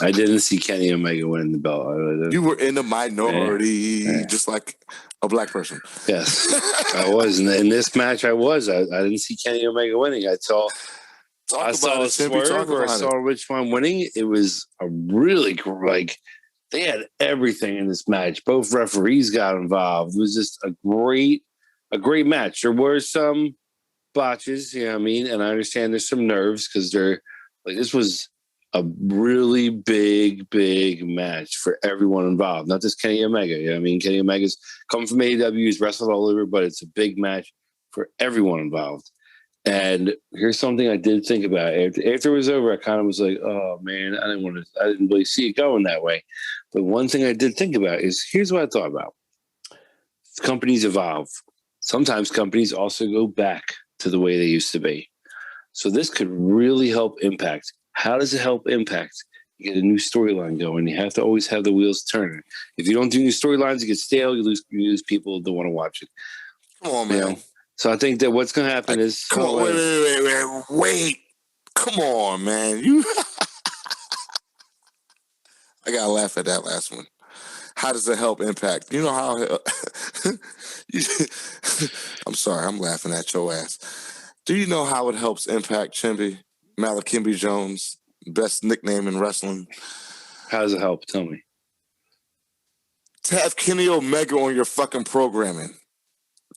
I didn't see Kenny Omega winning the belt. You were in the minority, Yeah. just like a black person. Yes, I was. In this match, I was. I didn't see Kenny Omega winning. I saw a swerve or I saw Rich Swann winning. It was a really, like, they had everything in this match. Both referees got involved. It was just a great match. There were some botches, you know what I mean? And I understand there's some nerves because this was a really big match for everyone involved, not just Kenny Omega. You know what I mean? Kenny Omega's coming from AEW, he's wrestled all over, but it's a big match for everyone involved. And here's something I did think about. After it was over, I kind of was like, oh man, I didn't really see it going that way. But one thing I did think about is, here's what I thought about. Companies evolve. Sometimes companies also go back to the way they used to be. So this could really help Impact. How does it help Impact? You get a new storyline going. You have to always have the wheels turning. If you don't do new storylines, you get stale. You lose people that want to watch it. Come on, man. You know? So I think that what's going to happen is... Come on, wait. Come on, man. I got to laugh at that last one. How does it help Impact? You know how... I'm sorry, I'm laughing at your ass. Do you know how it helps Impact, Chimby? Malakimbi Jones, best nickname in wrestling. How does it help? Tell me. To have Kenny Omega on your fucking programming.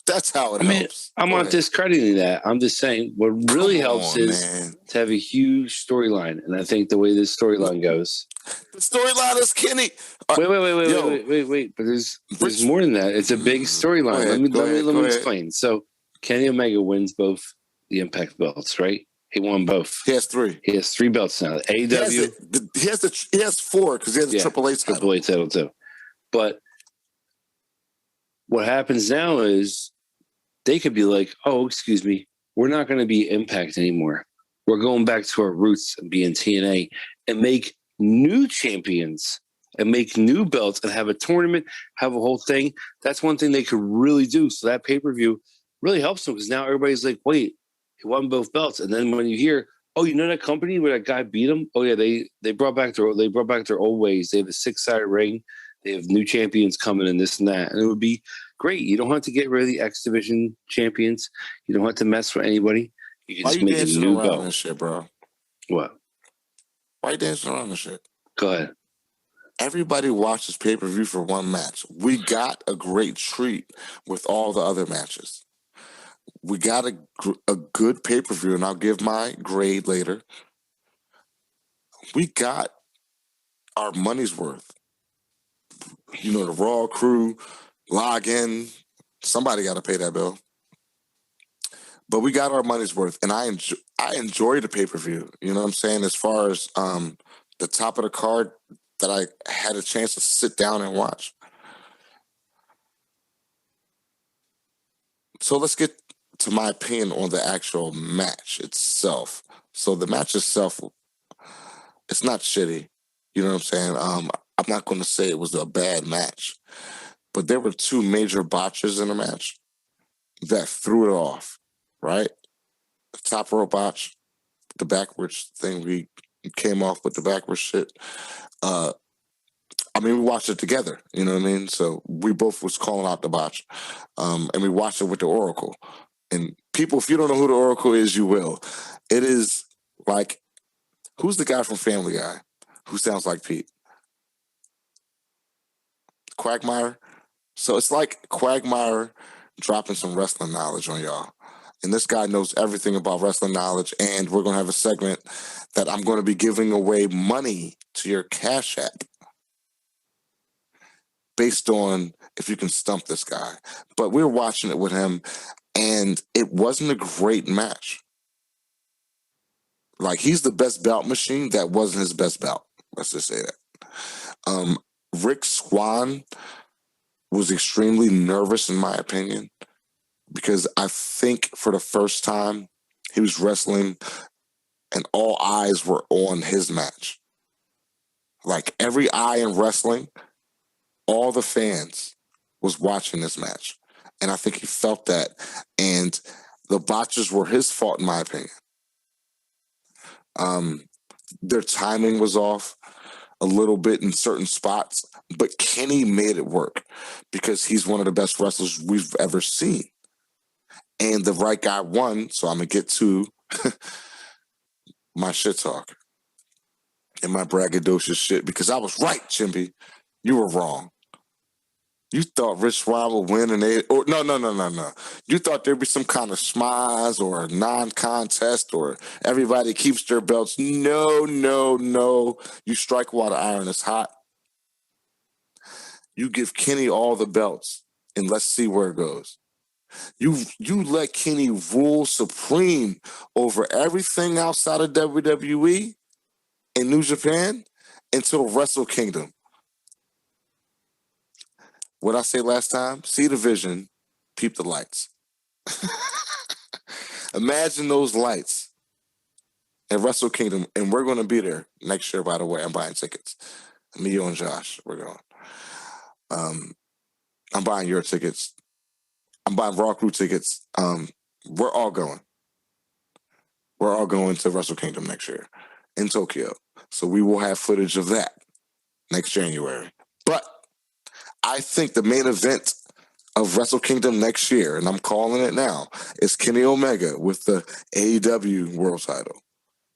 That's how it helps. I'm not discrediting that. I'm just saying what really helps is to have a huge storyline. And I think the way this storyline goes. The storyline is Kenny. Wait. But there's more than that. It's a big storyline. Let me explain. So Kenny Omega wins both the Impact belts, right? He won both. He has 3. He has 3 belts now. AEW. He has 4 because he has a AAA title. AAA title too. But what happens now is they could be like, oh, excuse me, we're not going to be Impact anymore. We're going back to our roots and being TNA and make new champions and make new belts and have a tournament, have a whole thing. That's one thing they could really do. So that pay-per-view really helps them because now everybody's like, wait, he won both belts. And then when you hear, oh, you know that company where that guy beat him? Oh yeah, they brought back their old ways. They have a 6-sided ring. They have new champions coming and this and that. And it would be great. You don't have to get rid of the X Division champions. You don't have to mess with anybody. You can just make a new belt. This shit, bro? What? Why are you dancing around this shit? Go ahead. Everybody watches pay-per-view for one match. We got a great treat with all the other matches. We got a good pay-per-view, and I'll give my grade later. We got our money's worth. You know, the Raw crew, log in. Somebody got to pay that bill. But we got our money's worth, and I enjoy the pay-per-view. You know what I'm saying? As far as the top of the card that I had a chance to sit down and watch. So let's get to my opinion on the actual match itself. So the match itself, it's not shitty. You know what I'm saying? I'm not going to say it was a bad match, but there were 2 major botches in the match that threw it off, right? The top rope botch, the backwards thing, we came off with the backwards shit. We watched it together, you know what I mean? So we both was calling out the botch, and we watched it with the Oracle. And people, if you don't know who the Oracle is, you will. It is like, who's the guy from Family Guy who sounds like Pete? Quagmire? So it's like Quagmire dropping some wrestling knowledge on y'all. And this guy knows everything about wrestling knowledge, and we're going to have a segment that I'm going to be giving away money to your Cash App based on if you can stump this guy. But we were watching it with him, and it wasn't a great match. Like, he's the best belt machine that wasn't his best belt. Let's just say that. Rick Swan was extremely nervous, in my opinion, because I think for the first time he was wrestling and all eyes were on his match. Like, every eye in wrestling, all the fans was watching this match. And I think he felt that. And the botches were his fault, in my opinion. Their timing was off a little bit in certain spots, but Kenny made it work because he's one of the best wrestlers we've ever seen. And the right guy won, so I'm going to get to my shit talk and my braggadocious shit, because I was right, Chimpy. You were wrong. You thought Rich Swann would win, and no. You thought there'd be some kind of schmaz or a non-contest or everybody keeps their belts. No. You strike while the iron is hot. You give Kenny all the belts, and let's see where it goes. You let Kenny rule supreme over everything outside of WWE and New Japan until Wrestle Kingdom. What I say last time? See the vision, peep the lights. Imagine those lights at Wrestle Kingdom, and we're going to be there next year, by the way. I'm buying tickets. Me, you, and Josh, we're going. I'm buying your tickets. I'm buying Raw Crew tickets. We're all going. We're all going to Wrestle Kingdom next year in Tokyo. So we will have footage of that next January. But I think the main event of Wrestle Kingdom next year, and I'm calling it now, is Kenny Omega with the AEW World Title,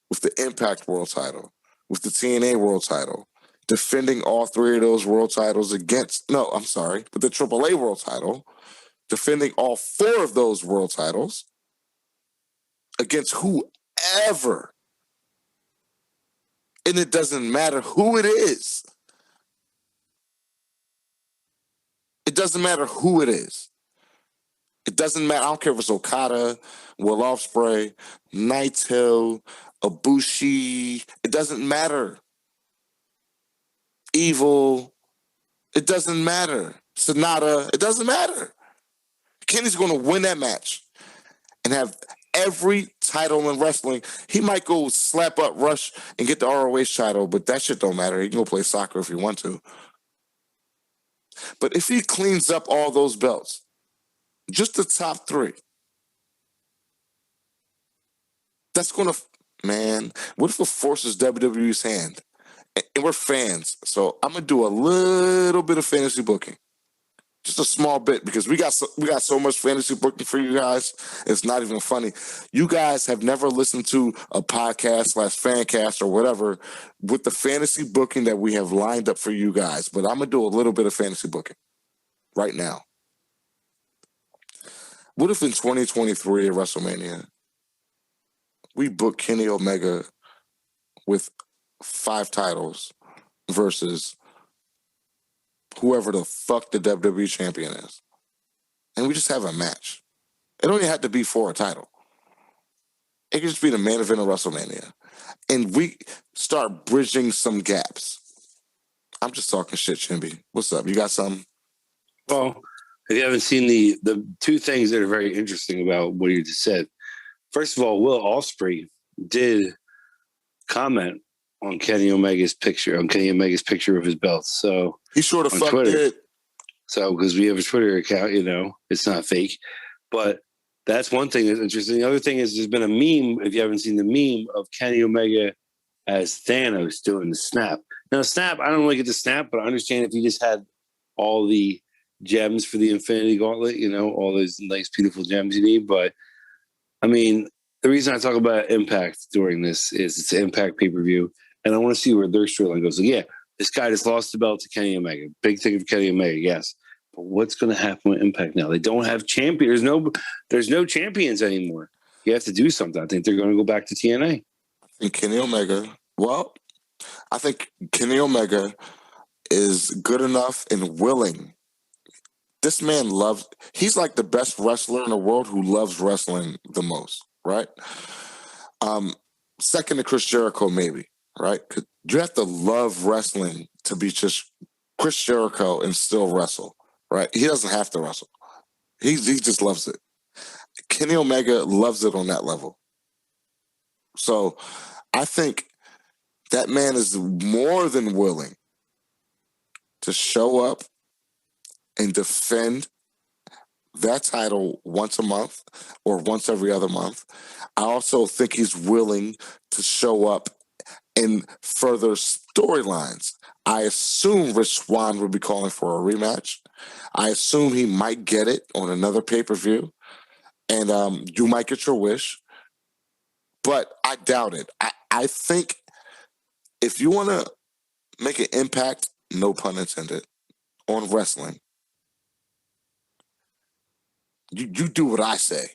with the Impact World Title, with the TNA World Title, defending all three of those world titles with the AAA World Title, defending all four of those world titles against whoever. And it doesn't matter who it is. It doesn't matter who it is. It doesn't matter. I don't care if it's Okada, Will Ospreay, Naito, Ibushi. It doesn't matter. Evil. It doesn't matter. Sonata. It doesn't matter. Kenny's going to win that match and have every title in wrestling. He might go slap up Rush and get the ROH title, but that shit don't matter. He can go play soccer if he want to. But if he cleans up all those belts, just the top three, that's going to, man, what if it forces WWE's hand? And we're fans, so I'm going to do a little bit of fantasy booking. Just a small bit, because we got so much fantasy booking for you guys. It's not even funny. You guys have never listened to a podcast / fancast or whatever with the fantasy booking that we have lined up for you guys. But I'm going to do a little bit of fantasy booking right now. What if in 2023 at WrestleMania, we book Kenny Omega with 5 titles versus whoever the fuck the WWE champion is, and we just have a match? It don't even have to be for a title. It could just be the main event of WrestleMania, and we start bridging some gaps. I'm just talking shit, Chimby. What's up? You got something? Well, if you haven't seen the two things that are very interesting about what you just said. First of all, Will Ospreay did comment on Kenny Omega's picture of his belt. So He sure the fuck Twitter. did. So because we have a Twitter account, it's not fake. But that's one thing that's interesting. The other thing is there's been a meme, if you haven't seen the meme, of Kenny Omega as Thanos doing the snap. Now, snap, I don't really get the snap, but I understand if you just had all the gems for the Infinity Gauntlet, all those nice, beautiful gems you need. But, I mean, the reason I talk about Impact during this is it's an Impact pay-per-view, and I want to see where their storyline goes. So, yeah, this guy just lost the belt to Kenny Omega. Big thing of Kenny Omega, yes. But what's going to happen with Impact now? They don't have champions. There's no champions anymore. You have to do something. I think they're going to go back to TNA. And Kenny Omega, I think Kenny Omega is good enough and willing. This man he's like the best wrestler in the world who loves wrestling the most, right? second to Chris Jericho, maybe, right? 'Cause you have to love wrestling to be just Chris Jericho and still wrestle, right? He doesn't have to wrestle. He just loves it. Kenny Omega loves it on that level. So I think that man is more than willing to show up and defend that title once a month or once every other month. I also think he's willing to show up in further storylines. I assume Rich Swann will be calling for a rematch. I assume he might get it on another pay-per-view. And you might get your wish. But I doubt it. I think if you want to make an impact, no pun intended, on wrestling, you do what I say.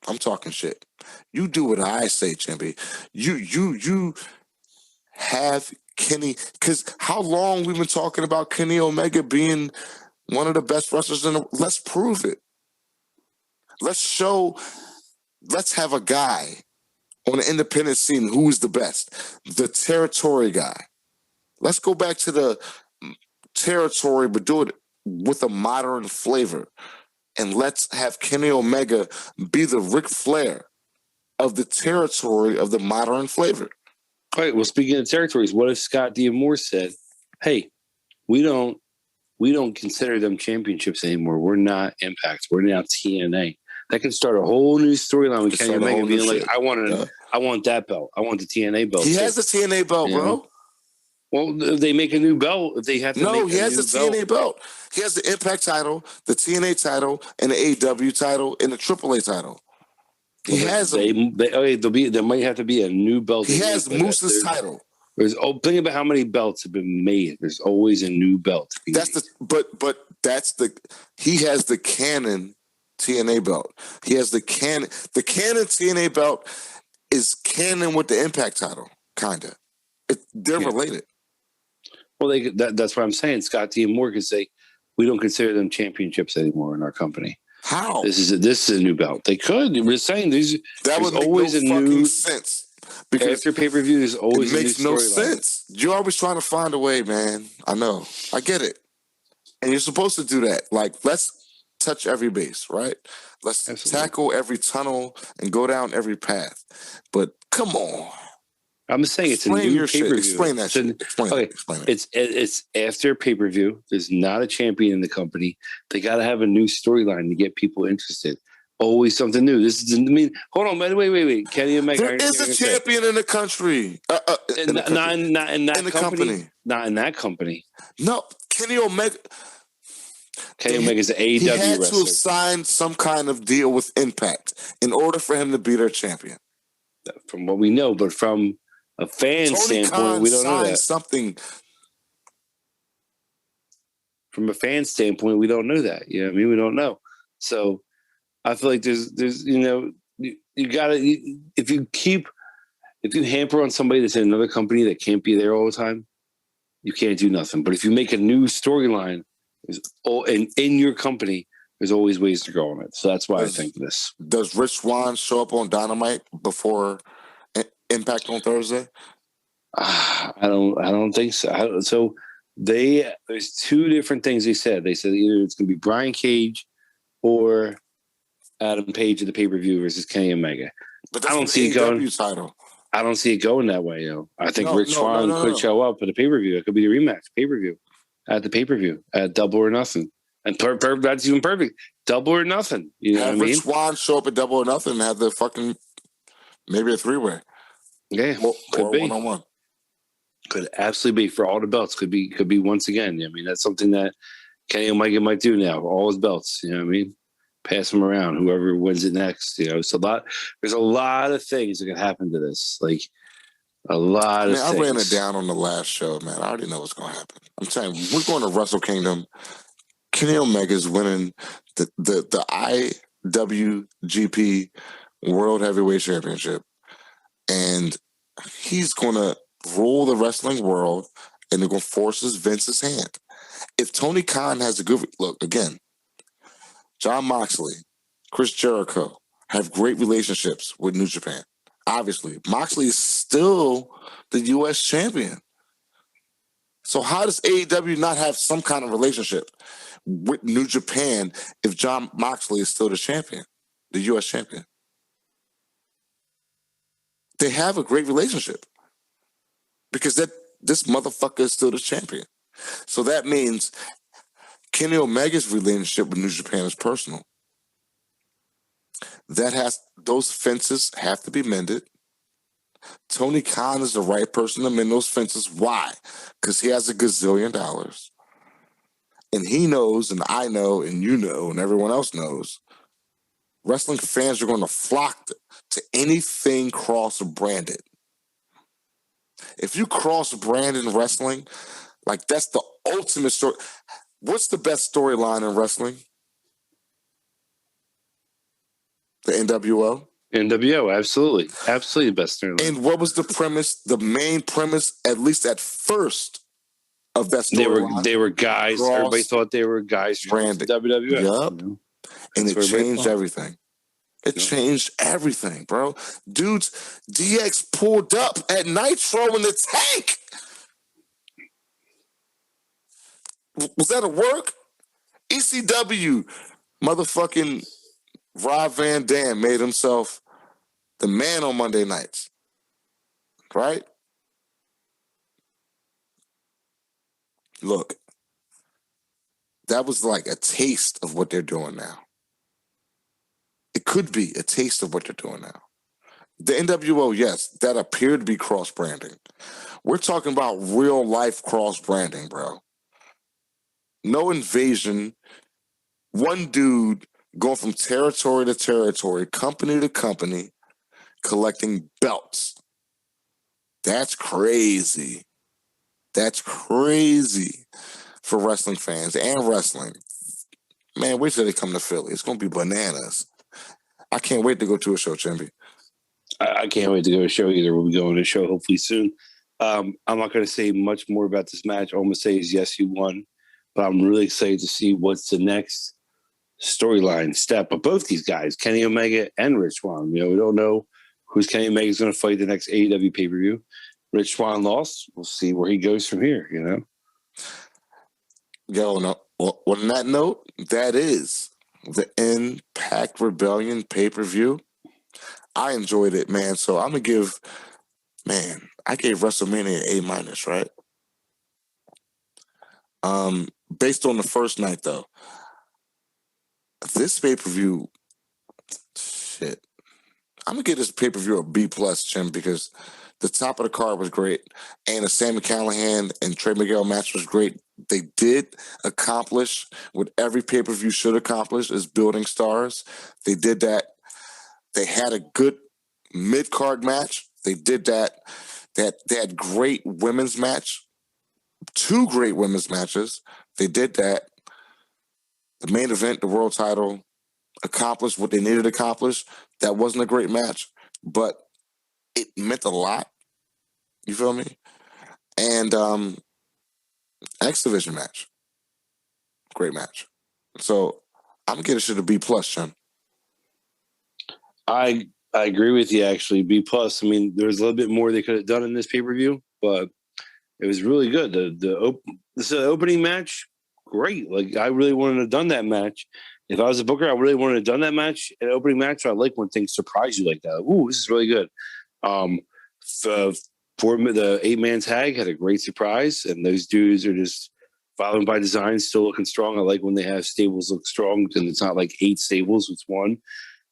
I'm talking shit. You do what I say, Chimpy. You have Kenny, because how long we've been talking about Kenny Omega being one of the best wrestlers in the, let's prove it. Let's have a guy on the independent scene who's the best, the territory guy. Let's go back to the territory, but do it with a modern flavor. And let's have Kenny Omega be the Ric Flair of the territory of the modern flavor. All right. Well, speaking of territories, what if Scott D'Amore said, "Hey, we don't consider them championships anymore. We're not Impact. We're now TNA." That could start a whole new storyline with Kenny Omega being like, "I want that belt. I want the TNA belt." He has the TNA belt, bro. Well, if they make a new belt, if they have to. No, he has the TNA belt. He has the Impact title, the TNA title, and the AEW title, and the AAA title. He has. There might have to be a new belt. He has Moose's title. Think about how many belts have been made. There's always a new belt. He has the canon TNA belt. He has the canon TNA belt is canon with the Impact title, kinda. They're related. Well, that's what I'm saying. Scott D'Amore could say, "We don't consider them championships anymore in our company." How? This is a new belt. They could. We're saying that would make always no fucking sense. Because after pay-per-view, there's always it makes no sense. You're always trying to find a way, man. I know. I get it. And you're supposed to do that. Like, let's touch every base, right? Let's tackle every tunnel and go down every path. But come on. I'm just saying explain a new pay-per-view. Explain that shit. Explain it. It's after pay-per-view. There's not a champion in the company. They got to have a new storyline to get people interested. Always something new. Hold on, man. Wait. Kenny Omega. There is a champion in the country. Not in that company. Not in that company. No, Kenny Omega. Kenny Omega is an AEW he had wrestler. To have signed some kind of deal with Impact in order for him to be their champion. From what we know, but from a fan standpoint, we don't know that. Something. From a fan standpoint, we don't know that. You know what I mean? We don't know. So I feel like there's you gotta, if you hamper on somebody that's in another company that can't be there all the time, you can't do nothing. But if you make a new storyline, in your company, there's always ways to go on it. So that's why I think this. Does Rich Swann show up on Dynamite before Impact on Thursday? I don't think so. So there's two different things they said. They said either it's going to be Brian Cage or Adam Page at the pay-per-view versus Kenny Omega. But I don't see it going. Title. I don't see it going that way. I think Rich Swann could show up at the pay-per-view. It could be the rematch pay-per-view at the pay-per-view at Double or Nothing. And that's even perfect. Double or Nothing. You know what I mean? Rich Swann show up at Double or Nothing and have the fucking maybe a three-way. Yeah, could be one-on-one. Could absolutely be for all the belts. Could be once again. I mean, that's something that Kenny Omega might do now. All his belts. You know what I mean? Pass them around. Whoever wins it next. It's a lot. There's a lot of things that can happen to this. Like a lot of things. I ran it down on the last show, man. I already know what's going to happen. I'm saying we're going to Wrestle Kingdom. Kenny Omega's winning the IWGP World Heavyweight Championship. And he's going to rule the wrestling world and they're going to force Vince's hand. If Tony Khan has a good look, again, Jon Moxley, Chris Jericho have great relationships with New Japan. obviously. Moxley is still the U.S. champion. So how does AEW not have some kind of relationship with New Japan if John Moxley is still the champion, the U.S. champion? They have a great relationship because this motherfucker is still the champion. So that means Kenny Omega's relationship with New Japan is personal. Those fences have to be mended. Tony Khan is the right person to mend those fences. Why? Because he has $1 gazillion. And he knows, and I know, and you know, and everyone else knows, wrestling fans are going to flock to anything cross-branded. If you cross-brand in wrestling, like that's the ultimate story. What's the best storyline in wrestling? The NWO? NWO, absolutely. Absolutely the best storyline. And what was the premise, the main premise, at least at first, of that storyline? They were guys. Everybody thought they were guys from WWF. Yep. You know? And it changed everything. It changed everything, bro. Dudes, DX pulled up at Nitro in the tank. Was that a work? ECW, motherfucking Rob Van Dam made himself the man on Monday nights, right? Look, that was like a taste of what they're doing now. It could be a taste of what they're doing now. The NWO, yes, that appeared to be cross-branding. We're talking about real-life cross-branding, bro. No invasion. One dude going from territory to territory, company to company, collecting belts. That's crazy. That's crazy for wrestling fans and wrestling. Man, wait till they come to Philly. It's going to be bananas. I can't wait to go to a show, Chimpy. I can't wait to go to a show either. We'll be going to a show hopefully soon. I'm not going to say much more about this match. All I'm going to say is yes, you won. But I'm really excited to see what's the next storyline step of both these guys, Kenny Omega and Rich Swann. You know, we don't know who's Kenny Omega is going to fight the next AEW pay-per-view. Rich Swann lost. We'll see where he goes from here, you know? Yo, no, on that note, that is the Impact Rebellion pay-per-view. I enjoyed it, man. So I'm going to give, I gave WrestleMania an A-, right? Based on the first night, though, this pay-per-view, shit. I'm going to give this pay-per-view a B+, Jim, because the top of the card was great, and the Sami Callihan and Trey Miguel match was great. They did accomplish what every pay-per-view should accomplish, is building stars. They did that. They had a good mid-card match. They did that. They had great women's match. 2 great women's matches. They did that. The main event, the world title, accomplished what they needed to accomplish. That wasn't a great match, but it meant a lot. You feel me? And X Division match. Great match. So I'm gonna get a shit a B+, Jim. I agree with you, actually. B+. I mean, there's a little bit more they could have done in this pay-per-view, but it was really good. This opening match, great. Like, I really wanted to have done that match. If I was a booker, I really wanted to have done that match. An opening match, I like when things surprise you like that. Ooh, this is really good. The 8-man tag had a great surprise, and those dudes are just following by design, still looking strong. I like when they have stables look strong, and it's not like 8 stables, it's 1.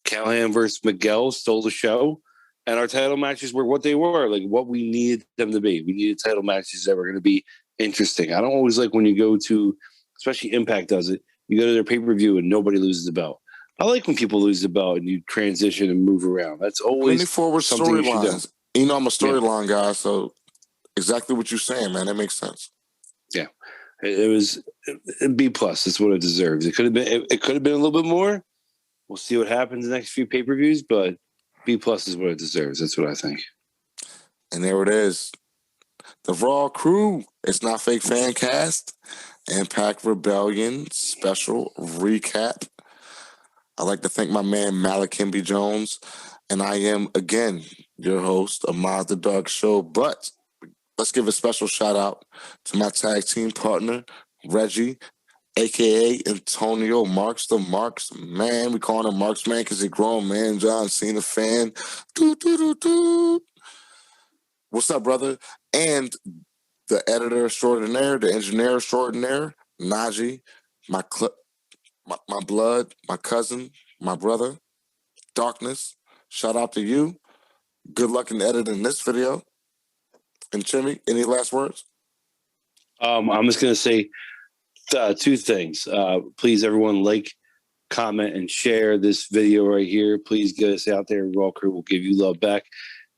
Callahan versus Miguel stole the show. And our title matches were what they were, like what we needed them to be. We needed title matches that were going to be interesting. I don't always like when you go to, especially Impact does it, you go to their pay-per-view and nobody loses the belt. I like when people lose the belt and you transition and move around. That's always forward something you should do. storylines. You know, I'm a storyline guy, so exactly what you're saying, man. That makes sense. Yeah. It was a B+. It's what it deserves. It could have been a little bit more. We'll see what happens in the next few pay-per-views, but B+ is what it deserves. That's what I think. And there it is. The Raw crew. It's Not Fake Fan Cast. Impact Rebellion special recap. I'd like to thank my man Malik Kimby Jones. And I am, again, your host, Ahmad the Dog Show. But let's give a special shout out to my tag team partner, Reggie, aka Antonio Marks the Marks Man. We call him Marks Man because he's a grown man. John Cena fan. Doo, doo, doo, doo. What's up, brother? And the editor extraordinaire, the engineer extraordinaire, Najee, my blood, my cousin, my brother, Darkness. Shout out to you. Good luck in editing this video. And Jimmy, any last words? I'm just going to say two things. Please, everyone, like, comment, and share this video right here. Please get us out there. Raw Crew will give you love back.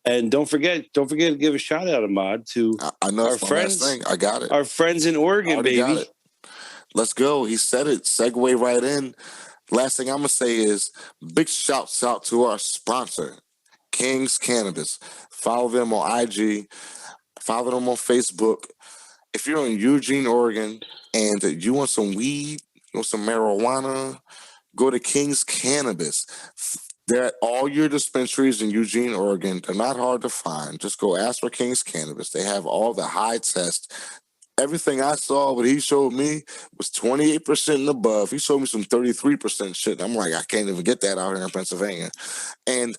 And don't forget to give a shout out, Ahmad, to I know our it's my friends. last thing. I got it. Our friends in Oregon, Already got baby. it. Let's go. He said it. Segue right in. Last thing I'm going to say is big shouts out to our sponsor, King's Cannabis. Follow them on IG. Follow them on Facebook. If you're in Eugene, Oregon, and you want some weed, you want some marijuana, go to King's Cannabis. They're at all your dispensaries in Eugene, Oregon. They're not hard to find. Just go ask for King's Cannabis. They have all the high tests. Everything I saw, what he showed me, was 28% and above. He showed me some 33% shit. I'm like, I can't even get that out here in Pennsylvania. And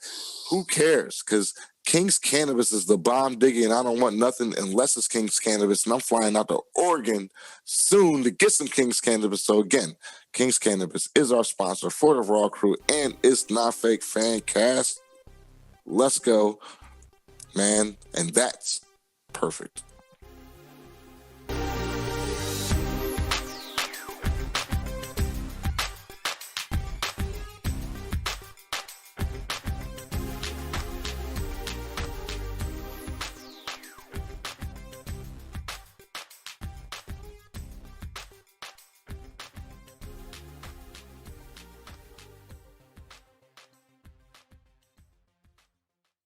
who cares? Because King's Cannabis is the bomb diggy, and I don't want nothing unless it's King's Cannabis. And I'm flying out to Oregon soon to get some King's Cannabis. So again, King's Cannabis is our sponsor for the Raw Crew, and It's Not Fake Fan Cast. Let's go, man. And that's perfect.